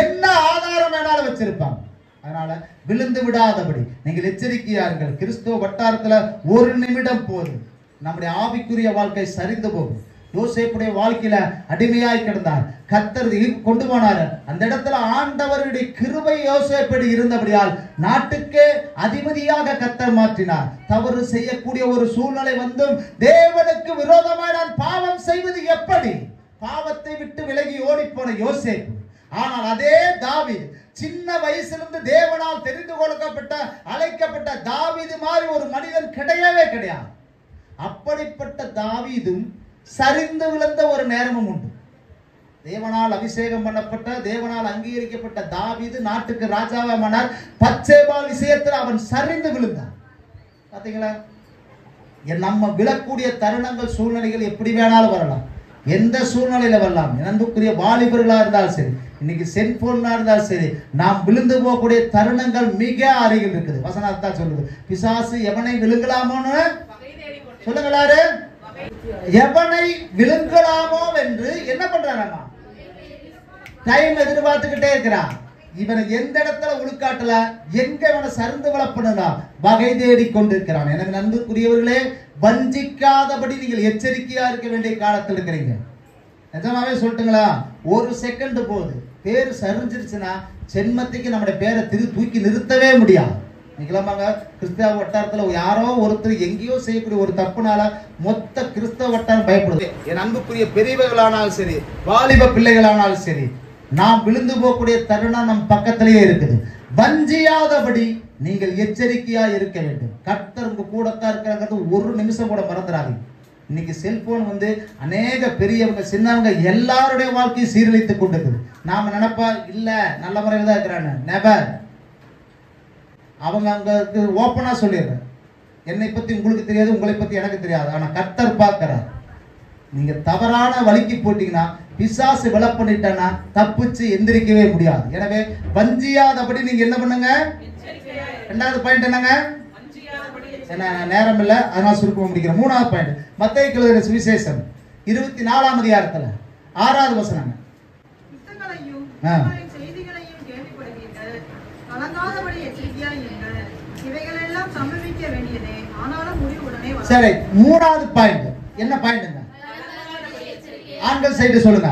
என்ன ஆதாரம் வேணாலும் வச்சிருப்பாங்க. அதனால விழுந்து விடாதபடி நீங்கள் எச்சரிக்கையார்கள். கிறிஸ்துவ வட்டாரத்துல ஒரு நிமிடம் போதும் நம்முடைய ஆவிக்குரிய வாழ்க்கை சரிந்து போகும். யோசேப்புடைய வாழ்க்கையில அடிமையாய் கிடந்தார், கர்த்தர் கொண்டு போனார். அந்த இடத்துல ஆண்டவருடைய கிருபை யோசேப்படி இருந்தபடியால் நாட்டுக்கே அதிபதியாக கர்த்தர் மாற்றினார். தவறு செய்யக்கூடிய ஒரு சூழ்நிலை வந்தும் தேவனுக்கு விரோதமாய் நான் பாவம் செய்வது எப்படி? பாவத்தை விட்டு விலகி ஓடி போன யோசேப்பு. ஆனால் அதே தாவீது சின்ன வயசிலிருந்து தேவனால் தெரிந்து கொள்ளப்பட்ட அழைக்கப்பட்ட தாவீது மாதிரி ஒரு மனிதன் கிடையவே கிடையாது. அப்படிப்பட்ட தாவீதும் சரிந்து விழுந்த ஒரு நேரமும் உண்டு. தேவனால் அபிஷேகம் பண்ணப்பட்ட, தேவனால் அங்கீகரிக்கப்பட்ட தாவீது நாட்டுக்கு ராஜாவானார். பத்சேபாள் விஷயத்தில் அவன் சரிந்து விழுந்தான். பாத்தீங்களா? நம்ம விழக்கூடிய தருணங்கள், சூழ்நிலைகள் எப்படி வேணாலும் வரலாம், எந்த சூழ்நிலையில வரலாம். அன்புக்குரிய வாலிபர்களா இருந்தாலும் சரி, இன்னைக்கு செல்போன்ல இருந்தாலும் சரி, நாம் விழுந்து போகக்கூடிய தருணங்கள் மிக அருகில் இருக்குது. வசனத்தான் சொல்லுது, பிசாசு எவனை விழுங்கலாமோன்னு சொல்லுங்களாரு, எவனை விழுங்கலாமோ என்று என்ன பண்றாங்க, டைம் எதிர்பார்த்துக்கிட்டே இருக்கிறான். இவனை எந்த இடத்துல உழுக்காட்டல, எங்க இவனை சருந்து விளப்பணும்னா வகை தேடி கொண்டிருக்கிறான். எனவே நண்புக்குரியவர்களே, வஞ்சிக்காதபடி நீங்கள் எச்சரிக்கையா இருக்க வேண்டிய காலத்தில் இருக்கிறீங்க. நிஜமாவே சொல்லட்டுங்களா, ஒரு செகண்ட் போகுது, பேர் சரிஞ்சிருச்சுன்னா ஜென்மத்துக்கு நம்முடைய பேரை தூக்கி நிறுத்தவே முடியாது. நிகழமாங்க கிறிஸ்தவ வட்டாரத்தில் யாரோ ஒருத்தர் எங்கேயோ செய்யக்கூடிய ஒரு தப்புனால மொத்த கிறிஸ்தவ வட்டாரம் பயப்படுது. என் அன்புக்குரிய பெரியவர்களானாலும் சரி, வாலிப பிள்ளைகளானாலும் சரி, நாம் விழுந்து போகக்கூடிய தருணம் நம் பக்கத்திலேயே இருக்குது. வஞ்சியாதபடி நீங்கள் எச்சரிக்கையா இருக்க வேண்டும். கர்த்தர் உங்க கூடத்தான் இருக்கிறாங்கிறது ஒரு நிமிஷம் கூட மறந்துடாதீங்க. இன்னைக்கு செல்போன் வந்து அநேக பெரியவங்க சின்னவங்க எல்லாருடைய வாழ்க்கையை சீரழித்துக் கொண்டிருக்குது. நாம நினைப்பா இல்ல நல்ல முறையில் தான் இருக்கிறாங்க, நெவர். அவங்க அங்க ஓப்பனா சொல்லிடுறேன், என்னை பத்தி உங்களுக்கு தெரியாது, உங்களை பத்தி எனக்கு தெரியாது, ஆனா கர்த்தர் பார்க்கிறார். நீங்க தவறான வழிக்கு போட்டீங்கன்னா, பிசாசு விலை பண்ணிட்டா தப்பிச்சு எந்திரிக்கவே முடியாது. எனவே வஞ்சியாதபடி நீங்க என்ன பண்ணுங்க. ரெண்டாவது பாயிண்ட் என்னங்க, என்ன நேரம் இல்ல அதனால சுருக்கமா முடிக்கிறேன். மூணாவது பாயிண்ட், மத்தேயு எழுதின சுவிசேஷம் 24ஆம் அதிகாரத்துல 6வது வசனம். செய்திகளையும் கேள்விப்படுவீர்கள், கலங்காதபடி எச்சரிக்கையாய் இருங்கள். இவைகளெல்லாம் சம்பவிக்க வேண்டியதே, ஆனாலும் முடிவு உடனே வரும். சரி, மூணாவது பாயிண்ட் என்ன பாயிண்ட்ங்க? ஆண்கள் சைடு சொல்லுங்க.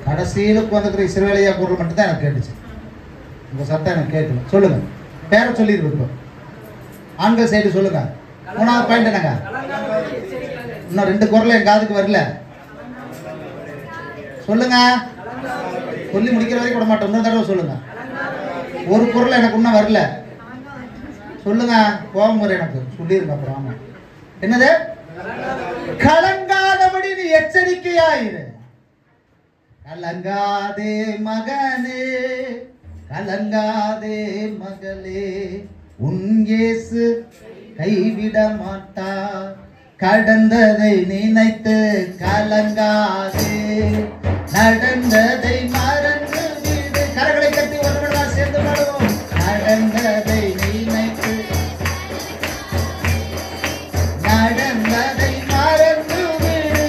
கடைசியில வந்துக்கிற இஸ்ரவேலியா குரல் மட்டும் தான் எனக்கு கேட்டுச்சு, உங்க சத்தம் எனக்கு கேட்கல. சொல்லுங்க, பேரை சொல்லிருக்கோம். ஆண்கள் சைடு சொல்லுங்க. மூணாவது பாயிண்ட் என்னங்க? இன்னும் 2 குரல் என் காதுக்கு வரல. சொல்லுங்க, சொல்லி முடிக்கிற வரைக்கும் விட மாட்டோம். இன்னொரு தடவை சொல்லுங்க. ஒரு குரல் எனக்கு இன்னும் வரல. சொல்லுங்க, கோபம் வரும் எனக்கு. சொல்லிருங்க அப்புறம். ஆமா, என்னது? கலங்காதபடி நீ எச்சரிக்கையாயிரு. கலங்காதே மகனே, கலங்காதே மகளே, உன் இயேசு கைவிட மாட்டார். கடந்ததை நினைத்து கலங்காதே, நடந்ததை மறந்து விடு. கரங்களை கட்டி ஒருவர்களா சேர்ந்து பாடுவோம். நடந்ததை நினைத்து, நடந்ததை மறந்து விடு.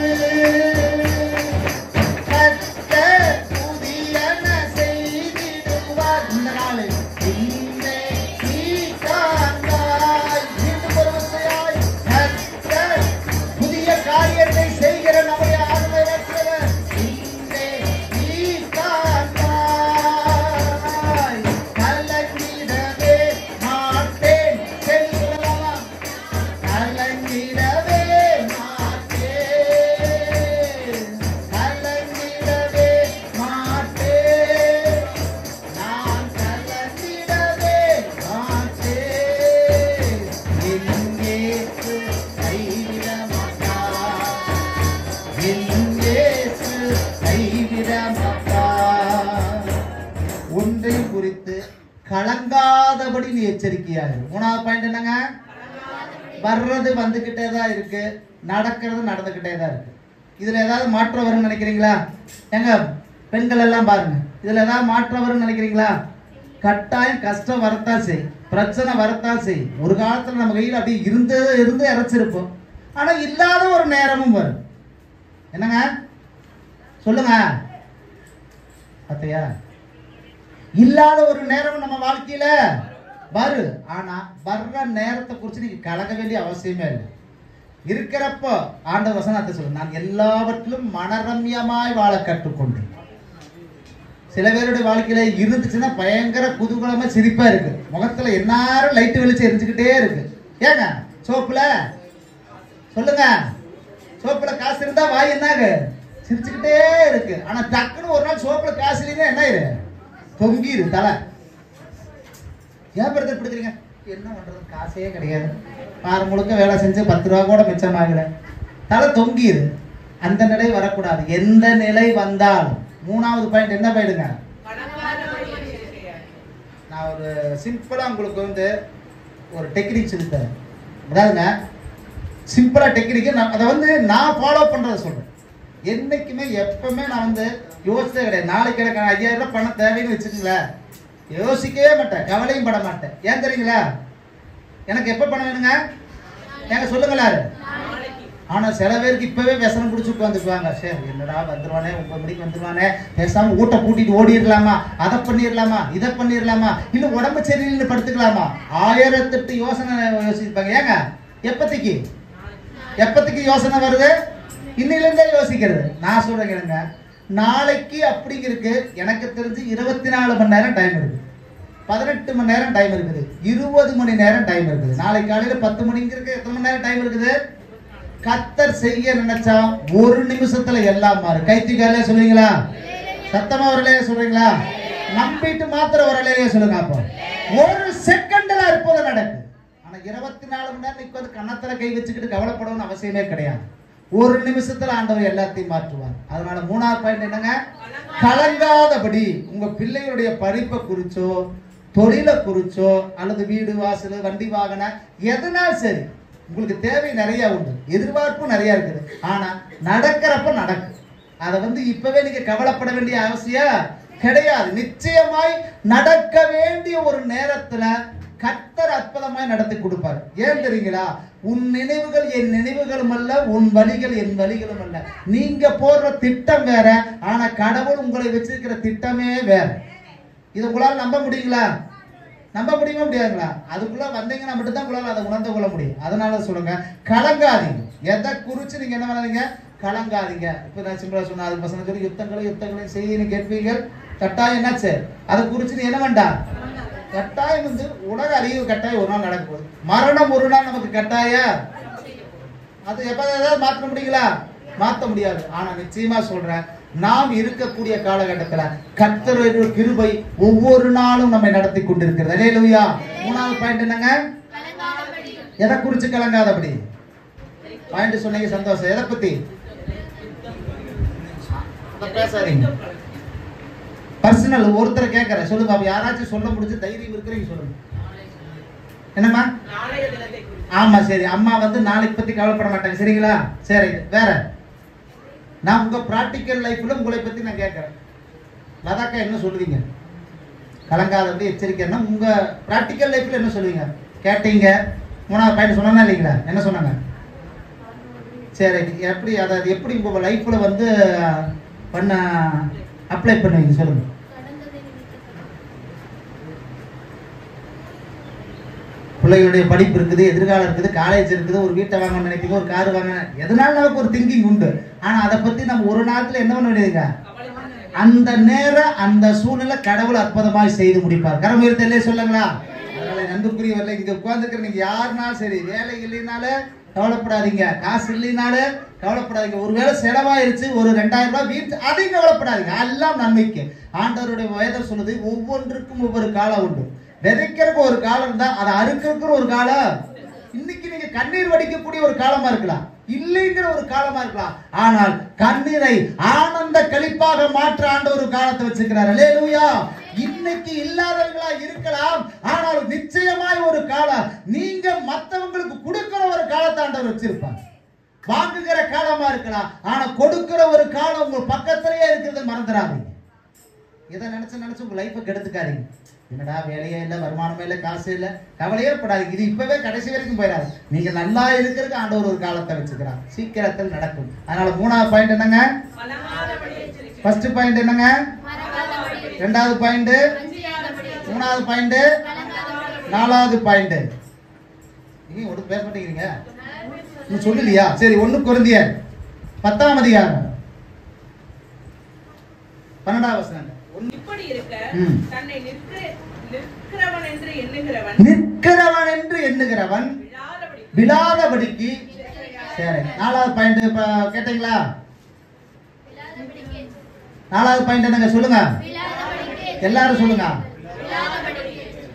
கர்த்தர் புதியன செய்திடுவார். இந்த நாளில் இன்றே நீ காண்பாய். மீண்டும் ஒரு வசையாய், கர்த்தர் புதிய காரியத்தை செய்கிற நம்முடைய ஆண்டவர் இன்றே நீ காண்பாய். இயேசு கைவிட மாட்டார். ஒன்றை குறித்து கலங்காதபடி நீ எச்சரிக்கையாக. மூணாவது பாயிண்ட் என்னங்க? வர்றது வந்துகிட்டே தான் இருக்கு, நடக்கிறது நடந்துகிட்டே தான் இருக்கு. இதுல ஏதாவது மாற்றம் வரும்னு நினைக்கிறீங்களா? எங்க பெண்கள் எல்லாம் பாருங்க, இதுல ஏதாவது மாற்றம் வரும்னு நினைக்கிறீங்களா? கட்டாயம் கஷ்டம் வரத்தான் செய்யும், பிரச்சனை வரத்தான் செய்யும். ஒரு காலத்துல நம்ம கையில் அப்படி இருந்து இறைச்சிருப்போம். ஆனா இல்லாத ஒரு நேரமும் வரும். என்னங்க சொல்லுங்க அத்தையா? இல்லாத ஒரு நேரம் நம்ம வாழ்க்கையில வரும். ஆனா வர்ற நேரத்தை குறித்து நீங்க கலங்க வேண்டிய அவசியமே இல்லை. இருக்கிறப்போ ஆண்டவர் வசனத்தை சொல்லு, நான் எல்லாவற்றிலும் மனரம்யமாய் வாழ கற்றுக்கொண்டேன். சில பேருடைய வாழ்க்கையில இருந்துச்சுன்னா பயங்கர குதூகலமா சிரிப்பா இருக்கு, முகத்துல எல்லாரும் லைட்டு வெளிச்சு எரிஞ்சுக்கிட்டே இருக்கு. ஏங்க சோப்புல சொல்லுங்க, சோப்புல காசு இருந்தா வாய் என்ன சிரிச்சுக்கிட்டே இருக்கு. ஆனா டக்குன்னு ஒரு நாள் சோப்புல காசு இல்லைன்னா என்ன ஆயிரு? தொங்கிரு தலை. ஏன் பிரதர் பிடிக்கிறீங்க? என்ன பண்றது, காசே கிடையாது, வாரம் முழுக்க வேலை செஞ்சு 10 ரூபா கூட மிச்சமாகல, தலை தொங்கிரு. அந்த நிலை வரக்கூடாது. எந்த நிலை வந்தாலும் மூணாவது பாயிண்ட் என்ன பாயிடுங்க? நான் ஒரு சிம்பிளா உங்களுக்கு ஒரு டெக்னிக் சொல்லித்தரேன். அதாவதுங்க சிம்பிளா டெக்னிக், அதை நான் ஃபாலோ பண்றதை சொல்றேன். என்னைக்குமே எப்பவுமே நான் யோசிச்சே கிடையாது. நாளைக்கு எனக்கு 5000 ரூபாய் பணம் தேவைன்னு வச்சுக்கங்களேன், யோசிக்கவே மாட்டேன், கவலையும் பட மாட்டேன். ஏன் தெரியுங்களா? எனக்கு எப்ப பணம் வேணுங்க? ஏங்க சொல்லுங்களா? ஆனா சில பேருக்கு இப்பவே விசனம் பிடிச்சி உட்காந்துக்குவாங்க. சரி என்னடா வந்துருவானே, 9 மணிக்கு வந்துருவானே, பேசாம ஊட்ட கூட்டிட்டு ஓடிடலாமா, அதை பண்ணிடலாமா, இதை பண்ணிடலாமா, இல்ல உடம்பு சரியில்லைன்னு படுத்துக்கலாமா, 1008 யோசனை யோசிப்பாங்க. ஏங்க எப்பத்திக்கு யோசனை வருது? இன்னில இருந்தே யோசிக்கிறது. நான் சொல்றேங்க, நாளைக்கு அப்படிங்கிறதுக்கு எனக்கு தெரிஞ்சு 24 மணி நேரம் டைம் இருக்கு, 18 மணி நேரம் டைம் இருக்குது, 20 மணி நேரம் டைம் இருக்குது. நாளைக்கு காலையில 10 மணிங்கிறதுக்கு எத்தனை மணி நேரம் டைம் இருக்குது? கர்த்தர் செய்ய நினைச்சா ஒரு நிமிஷத்துல எல்லாம் மாறும். கைத்திக்காலே சொல்றீங்களா? சத்தமா வரலையே சொல்றீங்களா? நம்பிட்டு மாத்திரம் வரலையே சொல்லுங்க. அப்போ ஒரு செகண்ட்ல இருப்பது நடக்கும். ஆனா 24 மணி நேரம் நிற்க கன்னத்துல கை வச்சுக்கிட்டு கவலைப்படணும்னு அவசியமே கிடையாது. ஒரு நிமிஷத்துல ஆண்டவர் எல்லாத்தையும் மாற்றுவார். அதனால மூணாவது பாயிண்ட் என்னங்க? கலங்காதபடி. உங்க பிள்ளைகளுடைய படிப்பை குறிச்சோ, தொழிலை குறிச்சோ, அல்லது வீடு வாசல் வண்டி வாகனம் எதனாலும் சரி, உங்களுக்கு தேவை நிறைய உண்டு, எதிர்பார்ப்பும் நிறைய இருக்குது. ஆனா நடக்கிறப்ப நடக்கும். அதை இப்பவே நீங்க கவலைப்பட வேண்டிய அவசியம் கிடையாது. நிச்சயமாய் நடக்க வேண்டிய ஒரு நேரத்துல கர்த்தர் அற்புதமாய் நடத்தி கொடுப்பார். ஏன் தெரியுங்களா? உன் நினைவுகள் என் நினைவுகளும் அல்ல, உன் வழிகள் என் வழிகளும் அல்ல. நீங்க போடுற திட்டம் வேற, ஆனா கடவுள் உங்களை வச்சிருக்கிற திட்டமே வேற. இது உங்களால் நம்ப முடியுங்களா? நம்ப முடியுமா முடியாதுங்களா? அதுக்குள்ள வந்தீங்கன்னா மட்டும்தான் உங்களால் அதை உணர்ந்து கொள்ள முடியும். அதனால சொல்லுங்க, கலங்காதீங்க. எதை குறிச்சு நீங்க என்ன பண்ணாதீங்க? கலங்காதீங்க. இப்ப நான் சிம்பிளா சொன்ன அது பசங்க சொல்லி யுத்தங்களையும் செய்யணும் கேட்பீர்கள். கட்டாயம் என்னாச்சு? அதை குறிச்சு நீ என்ன வேண்டாம்? கட்டாயம் உலக அழிவு கட்டாயம் ஒரு நாள் நடக்க போகுது. மரணம் ஒரு நாள் நமக்கு கட்டாயம். அது எப்ப ஏதாவது மாற்ற முடியுங்களா? மாற்ற முடியாது. ஆனா நிச்சயமா சொல்றேன், நாம் இருக்கக்கூடிய காலகட்டத்தில் கர்த்தருடைய கிருபை ஒவ்வொரு நாளும் நம்மை நடத்தி கொண்டிருக்கிறது. அல்லேலூயா. மூணாவது பாயிண்ட் என்னங்க? எதை குறிச்சு கலங்காதபடி. பாயிண்ட் சொன்னீங்க, சந்தோஷம். எதை பத்தி பேசாதீங்க. பர்சனல் ஒருத்தரை கேட்கறேன், சொல்லுங்க. அப்ப யாராச்சும் சொல்ல முடிஞ்சு தைரியம் இருக்கிறீங்க சொல்லுங்க. என்னம்மா? ஆமா சரி. அம்மா நாளைக்கு பத்தி கவலைப்பட மாட்டாங்க, சரிங்களா? சரி. வேற நான் உங்க பிராக்டிக்கல் லைஃப்ல உங்களை பத்தி நான் கேட்கறேன். லதாக்கா என்ன சொல்லுவீங்க? கலங்காதபடி எச்சரிக்கைன்னா உங்க பிராக்டிக்கல் லைஃப்ல என்ன சொல்லுவீங்க? கேட்டீங்க. மூணாவது பாயிண்ட் சொன்னா இல்லைங்களா? என்ன சொன்னாங்க? சரி. எப்படி அதை எப்படி உங்க லைஃப்ல பண்ண அப்ளை பண்ணுவீங்க சொல்லுங்க. பிள்ளைகளுடைய படிப்பு இருக்குது, எதிர்காலம் இருக்குது, காலேஜ் இருக்குது, ஒரு வீட்டை வாங்க நினைக்கிறீங்க, ஒரு கார் வாங்க, எதனால நமக்கு ஒரு திங்கிங் உண்டு. ஆனா அதை பத்தி நம்ம ஒரு நாளத்துல என்ன பண்ண வேண்டியதுங்க? அந்த நேரம் அந்த சூழ்நிலை கடவுள் அற்புதமாய் செய்து முடிப்பார். கரமுயர்த்தலே சொல்லுங்களா? அதனால நன்றிக்குரியவர்கள் இங்க உட்கார்ந்துக்கிற நீங்க யாருனாலும் சரி, வேலை இல்லைனாலும் கவலைப்படாதீங்க, காசு இல்லைனாலும் கவலைப்படாதீங்க, ஒருவேளை செலவாயிருச்சு ஒரு 2000 ரூபாய் வீட்டு, அதையும் கவலைப்படாதீங்க. எல்லாம் நன்மைக்கு. ஆண்டவருடைய வேதம் சொல்லுது, ஒவ்வொன்றுக்கும் ஒவ்வொரு காலம் உண்டு. விதைக்கிறதுக்கு ஒரு காலம் இருந்தா அதை அறுக்கிறதுக்கு ஒரு காலம். இன்னைக்கு நீங்க கண்ணீர் வடிக்கக்கூடிய ஒரு காலமா இருக்கலாம். இல்லைங்கிற ஒரு காலமா இருக்கலாம். ஆனால் கண்ணீரை ஆனந்த களிப்பாக மாற்ற ஆண்டவர் ஒரு காலத்தை வச்சிருக்கிறார். அல்லேலூயா. இன்னைக்கு இல்லாதவங்களா இருக்கலாம், ஆனால் நிச்சயமாய் ஒரு காலம் நீங்க மற்றவங்களுக்கு கொடுக்கிற ஒரு காலத்தை ஆண்டவர் வச்சிருப்பார். வாங்குகிற காலமா இருக்கலாம், ஆனா கொடுக்கிற ஒரு காலம் உங்க பக்கத்திலேயே இருக்கிறது மறந்துடாதீங்க. இதை நினைச்சு உங்க லைஃபை கெடுத்துக்காதீங்க. என்னடா வேலையே இல்லை, வருமானமே இல்லை, காசு இல்லை, கவலையே படாதீங்க. இது இப்பவே கடைசி வரைக்கும் போயிடாது. நீங்க நல்லா இருக்கிறதுக்கு ஆண்டவர் ஒரு காலத்தை வச்சுக்கிறார். சீக்கிரத்தில் நடக்கும். அதனால 3வது பாயிண்ட் என்னங்க? ஃபர்ஸ்ட் பாயிண்ட் என்னங்க? 2வது பாயிண்ட், 3வது பாயிண்ட், 4வது பாயிண்ட். நீங்க ஒன்றும் பேச மாட்டேங்கிறீங்க, சொல்லலையா? சரி, 1 கொரிந்தியர் 10ஆம் அதிகாரம் 12ஆம் வசனம். இப்படி இருக்க தன்னை நிற்கிறவன் என்று எண்ணுகிறவன் விழாதபடிக்கு. சரி, 4வது பாயிண்ட் கேட்டீங்களா? 4வது பாயிண்ட் என்னங்க? சொல்லுங்க, எல்லாரும் சொல்லுங்க.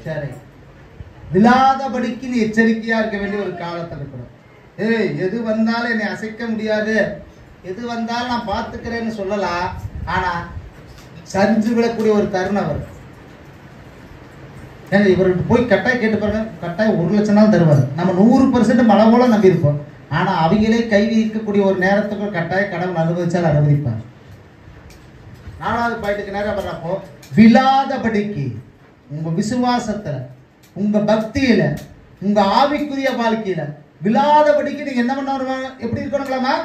சரி, விழாதபடிக்கு நீ எச்சரிக்கையா இருக்க வேண்டிய ஒரு காலத்தை இருக்கணும். எது வந்தாலும் என்னை அசைக்க முடியாது, எது வந்தாலும் நான் பார்த்துக்கிறேன்னு சொல்லலாம். ஆனா சரிஞ்சு விடக்கூடிய ஒரு தருணம் வரும். இவர்கிட்ட போய் கட்டாயம் கேட்டு பாருங்க, கட்டாயம் 1 லட்சம் நாள் தருவார். நம்ம 100% மழை போல நம்பி இருப்போம். ஆனா அவங்களே கை வைக்கக்கூடிய ஒரு நேரத்துக்கு கட்டாயம் கடவுள் அனுமதிச்சால் அனுமதிப்பார். 4வது பாயிண்ட்டுக்கு நேரம் வர்றப்போ, விழாதபடிக்கு உங்க விசுவாசத்துல, உங்க பக்தியில, உங்க ஆவிக்குரிய வாழ்க்கையில விழாதபடிக்கு நீங்க என்ன பண்ண, எப்படி இருக்கணுங்களாமா?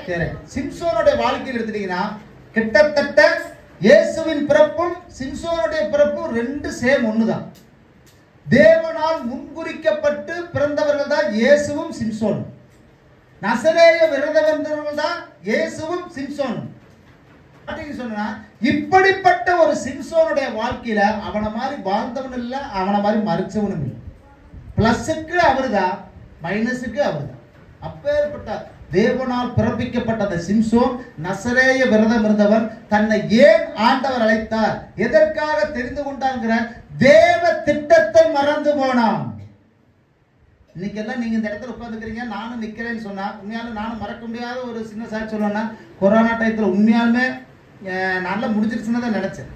சரி, சிம்சோனுடைய வாழ்க்கையில் எடுத்துட்டீங்கன்னா கிட்டத்தட்ட இயேசுவின் பிறப்பும் சிம்சோனுடைய பிறப்பும் 2 சேம் ஒண்ணுதான். தேவனால் முன்குறிக்கப்பட்டு பிறந்தவர்கள் தான் இயேசுவும் சிம்சோனும். நசரேய விரதவர்கள் தான் இயேசுவும் சிம்சோனும். சொன்னா இப்படிப்பட்ட ஒரு சிம்சோனுடைய வாழ்க்கையில அவனை மாதிரி வாழ்ந்தவன் இல்ல, அவனை மாதிரி மறிச்சவனும் இல்லை. பிளஸுக்கு அவர்தான், மைனஸுக்கு அவர்தான். அப்பேற்பட்ட தேவனால் பிறப்பிக்கப்பட்ட அந்த சிம்சோன் நசரேய விரதம் இருந்தவன் தன்னை ஏன் ஆண்டவர் அழைத்தார், எதற்காக தெரிந்து கொண்டாங்கிற தேவ திட்டத்தை மறந்து போனான். இன்னைக்கு எல்லாம் நீங்க இந்த இடத்துல உட்காந்துக்கிறீங்க, நானும் நிக்கிறேன்னு சொன்னா உண்மையாலும் நானும் மறக்க முடியாத ஒரு சின்ன சாட்சி சொல்லணும்னா, கொரோனா டயத்துல உண்மையாலுமே நல்லா முடிஞ்சிருச்சுன்னு தான் நினைச்சேன்.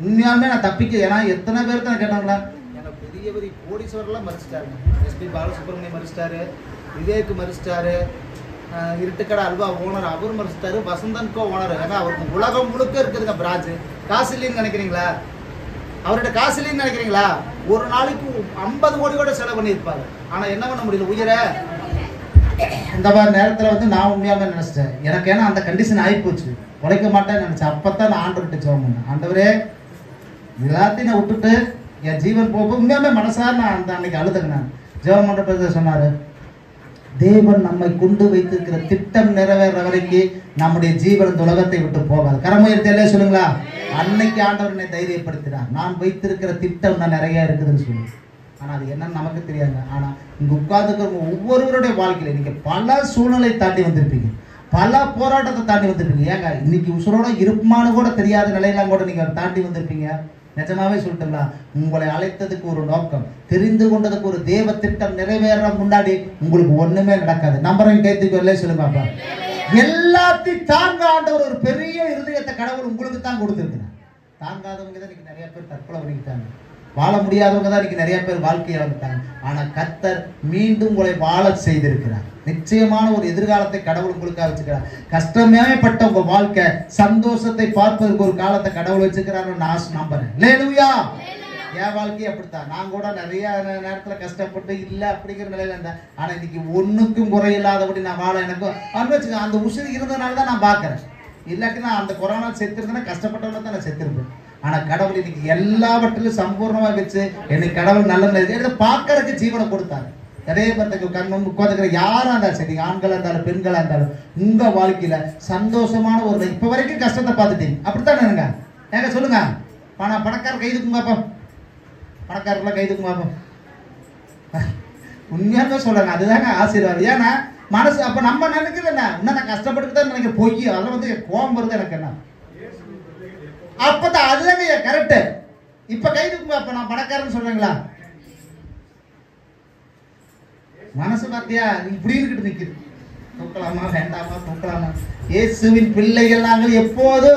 உண்மையாலுமே நான் தப்பிக்க, ஏன்னா எத்தனை பேருக்கு நான் கேட்டாங்களா, எனக்கு பெரிய பெரிய கோடீஸ்வரெல்லாம் மறிச்சிட்டாரு. எஸ்பி பாலசுப்ரமணியம் மறிச்சிட்டாரு, விவேக் மறிச்சிட்டாரு, இருட்டுக்கடை அல்வா ஓனர் அவர் மறிச்சிட்டாரு, வசந்தன்கோ ஓனர். ஏன்னா அவருக்கு உலகம் முழுக்க இருக்குதுங்க பிரான்ச்சு. காசு இல்லைன்னு நினைக்கிறீங்களா? அவர்கிட்ட காசு இல்லைன்னு நினைக்கிறீங்களா? ஒரு நாளைக்கு 50 கோடி கூட செலவு பண்ணியிருப்பாரு. ஆனா என்ன பண்ண முடியல, உயிர இந்த மாதிரி நேரத்தில் நான் உண்மையாவே நினைச்சிட்டேன். எனக்கு ஏன்னா அந்த கண்டிஷன் ஆகி போச்சு, உழைக்க மாட்டேன்னு நினைச்சேன். அப்பதான் நான் ஆண்டவர்கிட்ட ஜெபம் பண்ணேன், ஆண்டவரே எல்லாத்தையும் நான் விட்டுட்டு என் ஜீவன் போக உண்மையாவே மனசார நான் அந்த அன்னைக்கு அழுதுங்க. நான் ஜெபம் பண்றப்ப சொன்னாரு, தேவன் நம்மை கொண்டு வைத்திருக்கிற திட்டம் நிறைவேற வரைக்கும் நம்முடைய ஜீவன் இந்த உலகத்தை விட்டு போகாது. கரமுயர்த்திலே சொல்லுங்களா. அன்னைக்கு ஆண்டவர் என்னை தைரியப்படுத்தினார். நான் வைத்திருக்கிற திட்டம் நான் நிறைய இருக்குதுன்னு சொல்லி. ஆனா அது என்னன்னு நமக்கு தெரியாது. ஆனா இங்க உட்கார்ந்துக்கிறவங்க ஒவ்வொருவருடைய வாழ்க்கையில நீங்க பல சூழ்நிலை தாண்டி வந்திருப்பீங்க, பல போராட்டத்தை தாண்டி வந்திருப்பீங்க. ஏங்க இன்னைக்கு உசுரோட இருப்புமானு கூட தெரியாத நிலையெல்லாம் கூட நீங்க தாண்டி வந்திருப்பீங்க. நிஜமாவே சொல்லிட்டுங்களா, உங்களை அழைத்ததுக்கு ஒரு நோக்கம், தெரிந்து கொண்டதுக்கு ஒரு தேவ திட்டம் நிறைவேற முன்னாடி உங்களுக்கு ஒண்ணுமே நடக்காது. நம்பரையும் கைத்துக்கு வரல சொல்லுங்க. எல்லாத்தையும் தாங்க ஆண்டவர் ஒரு பெரிய இருதயத்தை கடவுள் உங்களுக்கு தான் கொடுத்துருக்கிறார். தாங்காதவங்க தான் இன்னைக்கு நிறைய பேர் தற்கொலை பண்ணிக்கிட்டாங்க, வாழ முடியாதவங்க தான் இன்னைக்கு நிறைய பேர் வாழ்க்கையை வந்துட்டாங்க. ஆனா கர்த்தர் மீண்டும் உங்களை வாழ செய்திருக்கிறார். நிச்சயமான ஒரு எதிர்காலத்தை கடவுள் உங்களுக்காக வச்சுக்கிறார். கஷ்டமேப்பட்ட உங்க வாழ்க்கை சந்தோஷத்தை பார்ப்பதற்கு ஒரு காலத்தை கடவுள் வச்சுக்கிறாருன்னு நான் நம்புறேன். அல்லேலூயா. என் வாழ்க்கையை அப்படித்தான். நான் கூட நிறைய நேரத்துல கஷ்டப்பட்டு இல்ல அப்படிங்கிற நிலையில இருந்தேன். ஆனா இன்னைக்கு ஒண்ணுக்கும் குறையில்லாதபடி நான் வாழ எனக்கு வச்சுக்க அந்த உசுறு இருந்ததுனாலதான் நான் பாக்குறேன். இல்லாட்டி நான் அந்த கொரோனா செத்துருந்தேன்னா கஷ்டப்பட்டவன தான் நான் செத்துருப்பேன். ஆனா கடவுள் இன்னைக்கு எல்லாவற்றிலும் சம்பூர்ணமா வச்சு என்னை கடவுள் நல்ல நிலை பார்க்கறதுக்கு ஜீவனை கொடுத்தாரு. அதே மாதிரி கண்ணு உட்காந்துக்கிற யாரா இருந்தாலும் சரி, ஆண்களா இருந்தாலும் பெண்களா இருந்தாலும் உங்க வாழ்க்கையில சந்தோஷமான ஒரு இப்ப வரைக்கும் கஷ்டத்தை பார்த்துட்டீங்க. அப்படித்தானேங்க? ஏங்க சொல்லுங்க. பணக்கார கைதுக்கும் பாப்போம், பணக்காரர்ல கைதுக்கும் பாப்போம். உண்மையாவே சொல்றாங்க, அதுதாங்க ஆசீர்வாதம். ஏன்னா மனசு அப்ப நம்ம நினைக்கல இன்னும் நான் கஷ்டப்பட்டு தான் நினைக்க பொய். அதெல்லாம் வந்து கோபம் வருது எனக்கு. என்ன அப்பதான் அதுதாங்க கரெக்ட். இப்ப கைதுக்கும் பாப்ப நான் பணக்காரன்னு சொல்றீங்களா? மனசு பார்த்தியா இப்படி இருக்கிட்டு நிக்குது. தூக்கலாமா வேண்டாமா தூக்கலாமா? இயேசுவின் பிள்ளைகள் நாங்கள் எப்போது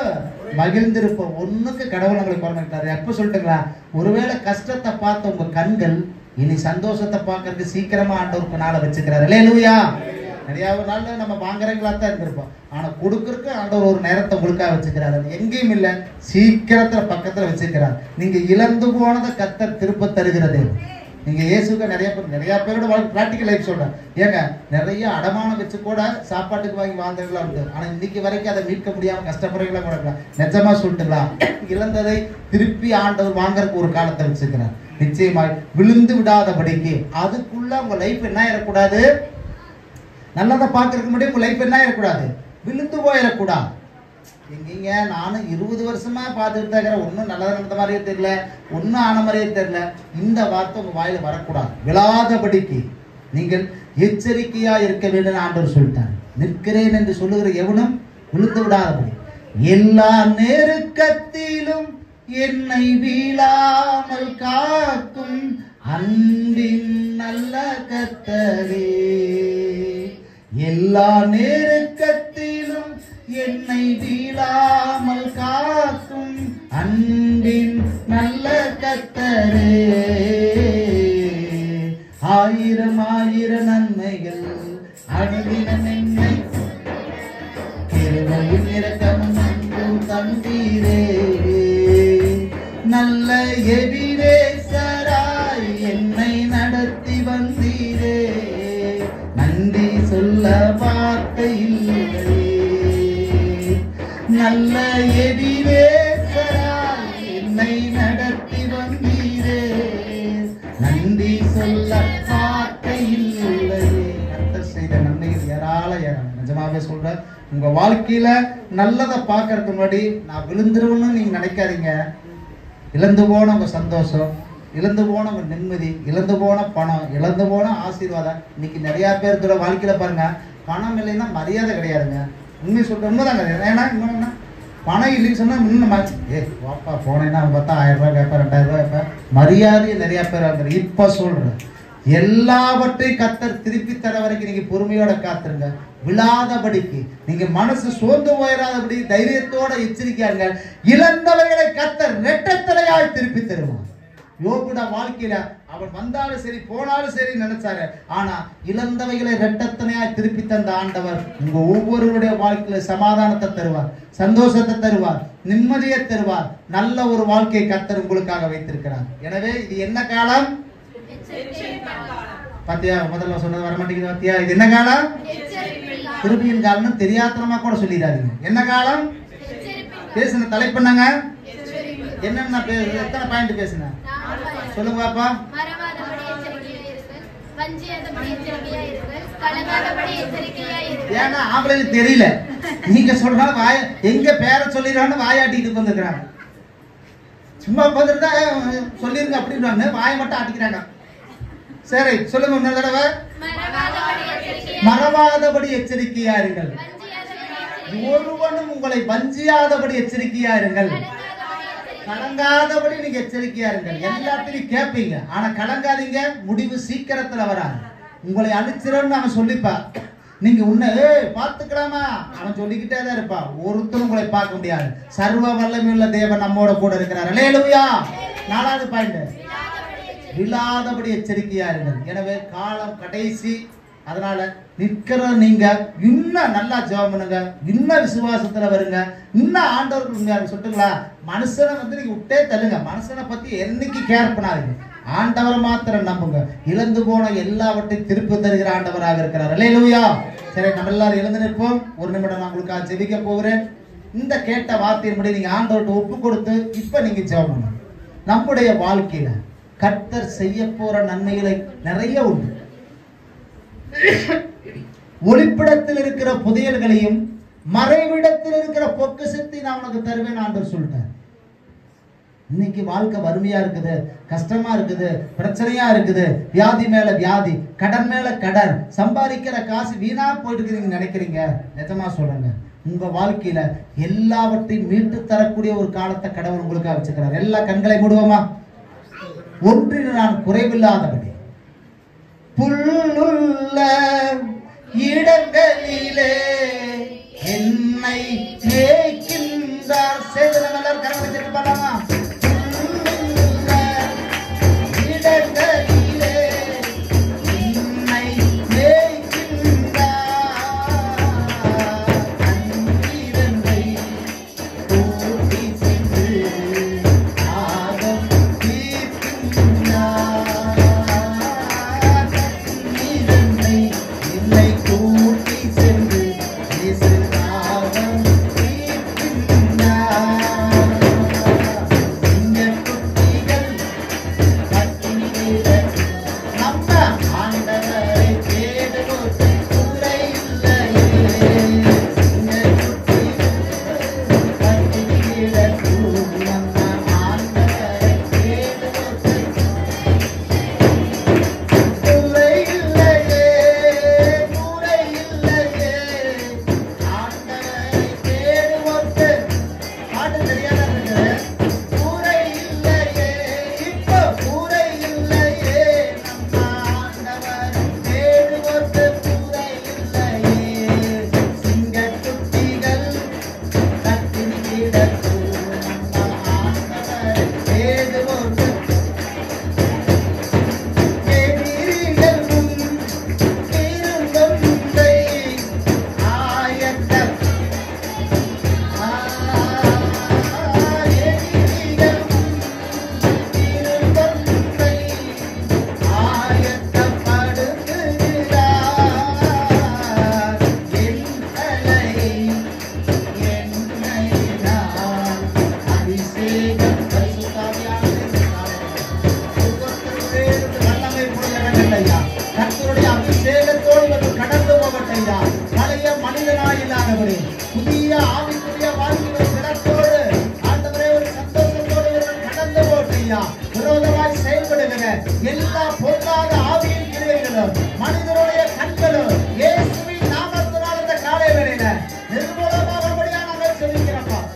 மகிழ்ந்திருப்போம். ஒண்ணுக்கு கடவுள் நம்மளை குறைஞ்சிட்டாரு. எப்ப சொல்லிட்டுங்களா? ஒருவேளை கஷ்டத்தை பார்த்த உங்க கண்கள் இனி சந்தோஷத்தை பார்க்கறதுக்கு சீக்கிரமா ஆண்டவருக்கு நாளை வச்சுக்கிறாரு. அல்லேலூயா. நிறைய நாள்ல நம்ம வாங்குறவங்களா தான் இருந்திருப்போம். ஆனா கொடுக்கறதுக்கு ஆண்டவர் ஒரு நேரத்தை உங்களுக்காக வச்சுக்கிறாரு. எங்கேயும் இல்லை, சீக்கிரத்துல பக்கத்துல வச்சுக்கிறார். நீங்க இழந்து போனதை கர்த்தர் திருப்ப தருகிறது. நீங்க இயேசுக்கு நிறைய பேரோட வாழ்க்கை பிராக்டிக்கல் லைஃப் சொல்றேன். ஏங்க நிறைய அடமானம் வச்சு கூட சாப்பாட்டுக்கு வாங்கி வாழ்ந்தவங்களா உண்டு. ஆனா இன்னைக்கு வரைக்கும் அதை மீட்க முடியாம கஷ்டப்படுறவங்களா கூட இருக்கலாம். நிஜமா சொல்லிட்டுங்களா? இழந்ததை திருப்பி ஆண்டவர் வாங்கறதுக்கு ஒரு காலத்தை வச்சுக்கிறார். நிச்சயமாய் விழுந்து விடாதபடிக்கு அதுக்குள்ள உங்க லைஃப் என்ன ஆயிடக்கூடாது, நல்லதை பார்க்கறதுக்கு முன்னாடி உங்க லைஃப் என்ன ஆயிடக்கூடாது, விழுந்து போயிடக்கூடாது. எங்கீங்க நானும் 20 வருஷமா பார்த்துட்டு தான் இருக்கிறேன், ஒன்றும் நல்லதாக நடந்த மாதிரியே தெரியல, ஒன்றும் ஆன மாதிரியே தெரியல. இந்த வார்த்தை உங்க வாயில வரக்கூடாது. விழாதபடிக்கு நீங்கள் எச்சரிக்கையா இருக்க வேண்டும் ஆண்டவர் சொல்லிட்டார். நிற்கிறேன் என்று சொல்லுகிற எவனும் விழுந்து விடாதபடி எல்லா நெருக்கத்திலும் என்னை வீழாமல் காக்கும் அன்பின் நல்ல கர்த்தரே. எல்லா நெருக்கத்திலும் என்னை வீழாமல் காக்கும் அன்பின் நல்ல கர்த்தரே. ஆயிரம் ஆயிரம் நன்மைகள் அணுகின என்னை கிருபையும் இரக்கமும் அன்பும் தந்தீரே. நல்ல எபிரேசராய் என்னை நடத்தி வந்தீரே. நன்றி சொல்ல வார்த்தை இல்லை. நல்ல எபிரேசராய் என்னை நடத்தி வந்தீரே. நன்றி சொல்ல வார்த்தை இல்லை. கர்த்தர் செய்த நன்மைகள் ஏராளம். நிஜமாவே சொல்றேன், உங்க வாழ்க்கையில நல்லதை பார்க்கறதுக்கு முன்னாடி நான் விழுந்துருவேன்னு நீங்க நினைக்காதீங்க. இழந்து போன உங்க சந்தோஷம், இழந்து போன உங்க நிம்மதி, இழந்து போன பணம், இழந்து போன ஆசீர்வாதம். இன்னைக்கு நிறைய பேர் வாழ்க்கையில பாருங்க, பணம் இல்லைன்னா மரியாதை கிடையாதுங்க. உண்மை சொல்ற உண்மைதாங்க. ஏன்னா இன்னொன்னு பணம் இல்லைன்னு சொன்னா இன்னும் வாப்பா போனேன்னா பார்த்தா 1000 ரூபாய் கேட்பேன், 2000 ரூபாய் கேட்பேன். மரியாதையை நிறைய பேர் இப்ப சொல்றேன், எல்லாவற்றையும் கர்த்தர் திருப்பி தர வரைக்கும் நீங்க பொறுமையோட காத்துருங்க. விழாதபடிக்கு நீங்க மனசு சோர்ந்து போயிடாதபடி தைரியத்தோட எச்சரிக்கையாங்க. இழந்தவர்களை கர்த்தர் இரட்டைத்தலையாய் திருப்பி தருவார். யோபுட வாழ்க்கையில அவன் வந்தாலும் சரி போனாலும் சரி நினைச்சாரு. ஆனா இழந்தவைகளை இரட்டத்தனையாய் திருப்பி தந்த ஆண்டவர் உங்க ஒவ்வொருவருடைய வாழ்க்கையில சமாதானத்தை தருவார், சந்தோஷத்தை தருவார், நிம்மதியை தருவார். நல்ல ஒரு வாழ்க்கையை கர்த்தர் உங்களுக்காக வைத்திருக்கிறார். எனவே இது என்ன காலம்? பாத்தியா, முதல்ல சொன்னது வர மாட்டேங்குது. பாத்தியா, இது என்ன காலம்? கிருபையின் காலம்னு தெரியாதனமா கூட சொல்லிடாதீங்க. என்ன காலம்? பேசுன தலைப்புனாங்க என்னென்ன எத்தனை பாயிண்ட் பேசுன சொல்லுங்க பாப்பா. ஏன்னா ஆம்பளைக்கு தெரியல, நீங்க சொல்றாங்க வாய எங்க பேரை சொல்லிடுறான்னு வாயாட்டிட்டு வந்துருக்காங்க. சும்மா பார்த்துட்டு சொல்லிருங்க அப்படின்னு வாயை மட்டும் ஆட்டிக்கிறாங்க. சரி சொல்லுங்க இன்னொரு தடவை. மறவாதபடி எச்சரிக்கையா இருங்கள். ஒருவனும் உங்களை வஞ்சியாதபடி எச்சரிக்கையா இருங்கள். கலங்காதபடி நீங்க எச்சரிக்கையா இருங்கள். எல்லாத்திலையும் கேட்பீங்க, ஆனா கலங்காதீங்க. முடிவு சீக்கிரத்துல வராது. உங்களை அழிச்சிடன்னு அவன் சொல்லிப்பா, நீங்க உன்ன பாத்துக்கலாமா அவன் சொல்லிக்கிட்டே தான் இருப்பா. ஒருத்தரும் உங்களை பார்க்க முடியாது. சர்வ வல்லமையுள்ள தேவன் நம்மோட கூட இருக்கிறார். அல்லேலூயா. 4வது பாயிண்ட், விழாதபடி எச்சரிக்கையா இருங்கள். எனவே காலம் கடைசி. அதனால நிற்கிற நீங்க இன்னும் நல்லா ஜெபம் பண்ணுங்க, இன்னும் விசுவாசத்துல வருங்க, இன்னும் ஆண்டவருக்கு சொல்லுங்களா. மனுஷனை நீங்க விட்டே தள்ளுங்க. மனுஷனை பத்தி என்னைக்கு கேர் பண்ணாதீங்க. ஆண்டவரை மாத்திரம் நம்புங்க. இழந்து போன எல்லாவற்றையும் திருப்பி தருகிற ஆண்டவராக இருக்கிறார். அல்லேலூயா. சரி, நம்ம எல்லாரும் எழுந்து நிற்போம். ஒரு நிமிடம் நான் உங்களுக்காக ஜெபிக்க போகிறேன். இந்த கேட்ட வார்த்தையின்படி நீங்க ஆண்டவர்கிட்ட ஒப்பு கொடுத்து இப்ப நீங்க ஜெபம் பண்ணுங்க. நம்முடைய வாழ்க்கையில கர்த்தர் செய்ய போற நன்மைகளை நிறைய உண்டு. ஒளிப்பிடத்தில் இருக்கிற புதையல்களையும் மறைவிடத்தில் இருக்கிற பொக்கிஷத்தை நான் உனக்கு தருவேன் ஆண்டவர் சொல்லிட்டார். இன்னைக்கு வாழ்க்கை வறுமையா இருக்குது, கஷ்டமா இருக்குது, பிரச்சனையா இருக்குது, வியாதி மேல வியாதி, கடன் மேல கடன், சம்பாதிக்கிற காசு வீணா போயிட்டு இருக்குதுன்னு நினைக்கிறீங்க. நிஜமா சொல்றேங்க, உங்க வாழ்க்கையில எல்லாவற்றையும் மீட்டு தரக்கூடிய ஒரு காலத்தை கடவுள் உங்களுக்காக வச்சுக்கிறார். எல்லா கண்களை மூடுவோமா? ஒன்றில் நான் குறைவில்லாதபடி புல்லுள்ள இடங்களிலே என்னை மேய்க்கின்றார். சேர்ந்து நம்ம எல்லாரும் கரங்களை தட்டி பாடலாமா? இடங்களிலே என்னை மேய்க்கின்றார், கண்ணீரண்டை கூட்டி சென்று ஆகம் தீர்க்கின்றார், கண்ணீரண்டை என்னை கூட்டி சென்று இயேசு ஆகம் தீர்க்கின்றார். இந்த குட்டிகள் பட்டினி கிடக்கும், நம்ம ஆண்டவரை தேடுவோர்க்கு குறை இல்லையே. இந்த குட்டிகள் பட்டினி கிடக்கும், நம்ம ஆண்டவரை தேடுவோர்க்கு குறை இல்லையே, குறை இல்லையே. ஆண்டவரை தேடுவோர்க்கு பாட்டு தெரியாத இருக்குது. குறை இல்லையே, இப்போ குறை இல்லையே. நம்ம ஆண்டவரை தேடுவோர்க்கு குறை இல்லையே. சிங்கக்குட்டிகள் பட்டினி கிடக்கும், நம்ம ஆண்டவரை தேடுவோர்க்கு எதிரிகள் முன் இருந்தொன்றை ஆயத்தம் எதிரிகள் முன் இருந்தொன்றை ஆயத்தப்படுத்துகிறார். என் தலை என்னை நான் அபிஷேகம் பரிசுத்தாவியானவரே வல்லமை பொருள் வேண்டும் ஐயா. கர்த்தருடைய அபிஷேகத்தோடு இவர்கள் கடந்து போகட்டும் ஐயா. பழைய மனிதனாயில்லாதவரே புதிய ஆவிக்குரிய வாழ்க்கை திறத்தோடு ஆண்டவரே ஒரு சந்தோஷத்தோடு இவர்கள் கடந்து போகட்டும் ஐயா. விரோதமாய் செயல்படுகிற எல்லா பொல்லாத ஆவியின் கிரியைகளும் மனிதனுடைய கண்களும் இயேசுவின் நாமத்தினால் இந்த காலை வேளையில நிர்மூலமாகும்படியாக நாங்கள் செபிக்கிறோம்.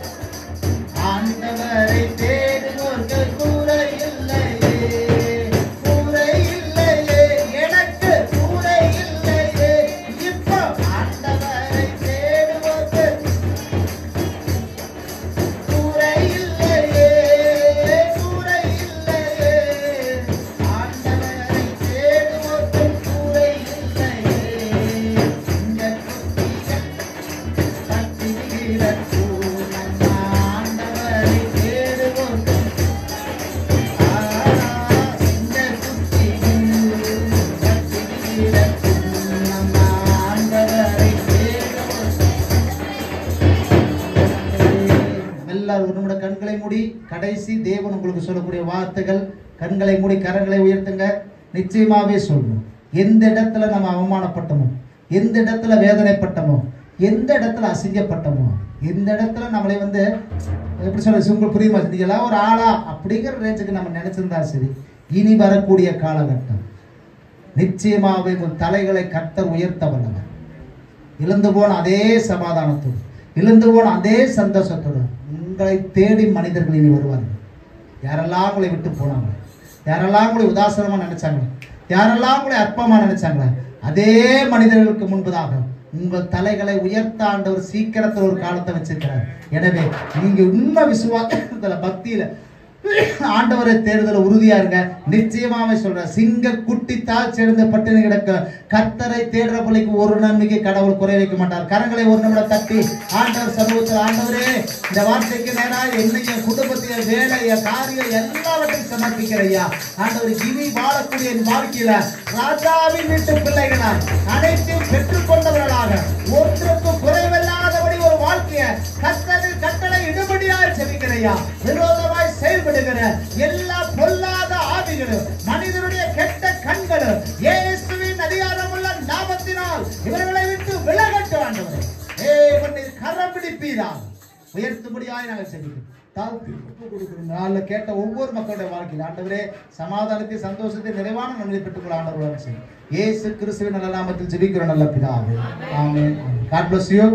ஆண்டவரை தேடுவோர்க்கு குறை இல்லையே, குறை இல்லையே, எனக்கு குறை இல்லையே. இப்போ ஆண்டவரை தேடுவோர்க்கு குறை இல்லையே, குறை இல்லையே. ஆண்டவரை தேடுவோர்க்கு குறை இல்லையே. இந்த குட்டிகள் பட்டினி கிடக்கும், நம்ம ஆண்டவரை தேடுவோர்க்கு இந்த குட்டிகள் பட்டினி கிடக்கும், நம்ம ஆண்டவரை தேடுவோர்க்கு. எல்லாரும் ஒரு நிமிடம் கண்களை மூடி கடைசி தேவன் உங்களுக்கு சொல்லக்கூடிய வார்த்தைகள். கண்களை மூடி கரங்களை உயர்த்துங்க. நிச்சயமாவே சொல்றோம், எந்த இடத்துல நம்ம அவமானப்பட்டோமோ, எந்த இடத்துல வேதனைப்பட்டோமோ, எந்த இடத்துல அசிங்கப்பட்டோமோ, எந்த இடத்துல நம்மளை எப்படி சொல்ல உங்களுக்கு புரியுமா? நீங்களாம் ஒரு ஆளா அப்படிங்கிற ரேஞ்சுக்கு நம்ம நினைச்சிருந்தா சரி, இனி வரக்கூடிய காலகட்டம் நிச்சயமாவே உங்கள் தலைகளை கர்த்தர் உயர்த்த வல்லவர். இழந்து போன அதே சமாதானத்தோடு, இழந்து போன அதே சந்தோஷத்தோடு உங்களை தேடி மனிதர்கள் இனி வருவார்கள். யாரெல்லாம் உங்களை விட்டு போனாங்க, யாரெல்லாம் உங்களை உதாசனமா நினைச்சாங்க, யாரெல்லாம் உங்களை அற்பமா நினைச்சாங்க, அதே மனிதர்களுக்கு முன்பதாக உங்கள் தலைகளை உயர்த்த ஆண்டவர் சீக்கிரத்தில் ஒரு காலத்தை வச்சிருக்கிறார். எனவே நீங்க உண்மை விசுவாசத்துல பக்தியில ஆண்டவரை தேடுதல உறுதியா இருங்க. நிச்சயமாவே சொல்ற, சிங்க குட்டி தாள் சேர்ந்து பட்டினி கிடக்க கர்த்தரை தேடுற பிள்ளைக்கு ஒரு நன்மைக்கு கடவுள் குறை வைக்க மாட்டார். கரங்களை ஒரு நிமிடம் தட்டி ஆண்டவர் சமூகத்தில், ஆண்டவரே இந்த வார்த்தைக்கு நேராக என்னைய குடும்பத்திய வேலைய காரியம் எல்லாவற்றையும் சமர்ப்பிக்கிறையா. ஆண்டவர் இனி வாழக்கூடிய என் வாழ்க்கையில ராஜாவின் வீட்டு பிள்ளைகளால் அனைத்தையும் பெற்றுக்கொண்டவர்களாக ஒன்றுக்கு குறைவில்லாதபடி ஒரு வாழ்க்கையை கர்த்தரின் கட்டளை இடுபடியாய் செபிக்கிறையா. விரோதமாய் செயல்படுகிற எல்லா பொல்லாத ஆவிகளும் மனிதனுடைய கெட்ட கண்களும் இயேசுவின் அதிகாரமுள்ள நாமத்தினால் இவர்களை விட்டு விலகட்டும். ஆண்டவரே கரம் பிடிப்பீராக உயர்த்தும்படியாய் நாங்கள் செபிக்கிறோம். தாழ்த்தி ஒப்பு கொடுக்கிறோம். நாளில் கேட்ட ஒவ்வொரு மக்களுடைய வாழ்க்கையில் ஆண்டவரே சமாதானத்தை, சந்தோஷத்தை, நிறைவான நன்மை பெற்றுக்கொள்ள ஆண்டவராக செய்யும். இயேசு கிறிஸ்துவின் நல்ல நாமத்தில் ஜெபிக்கிறோம் நல்ல பிதாவே. ஆமென். God bless you.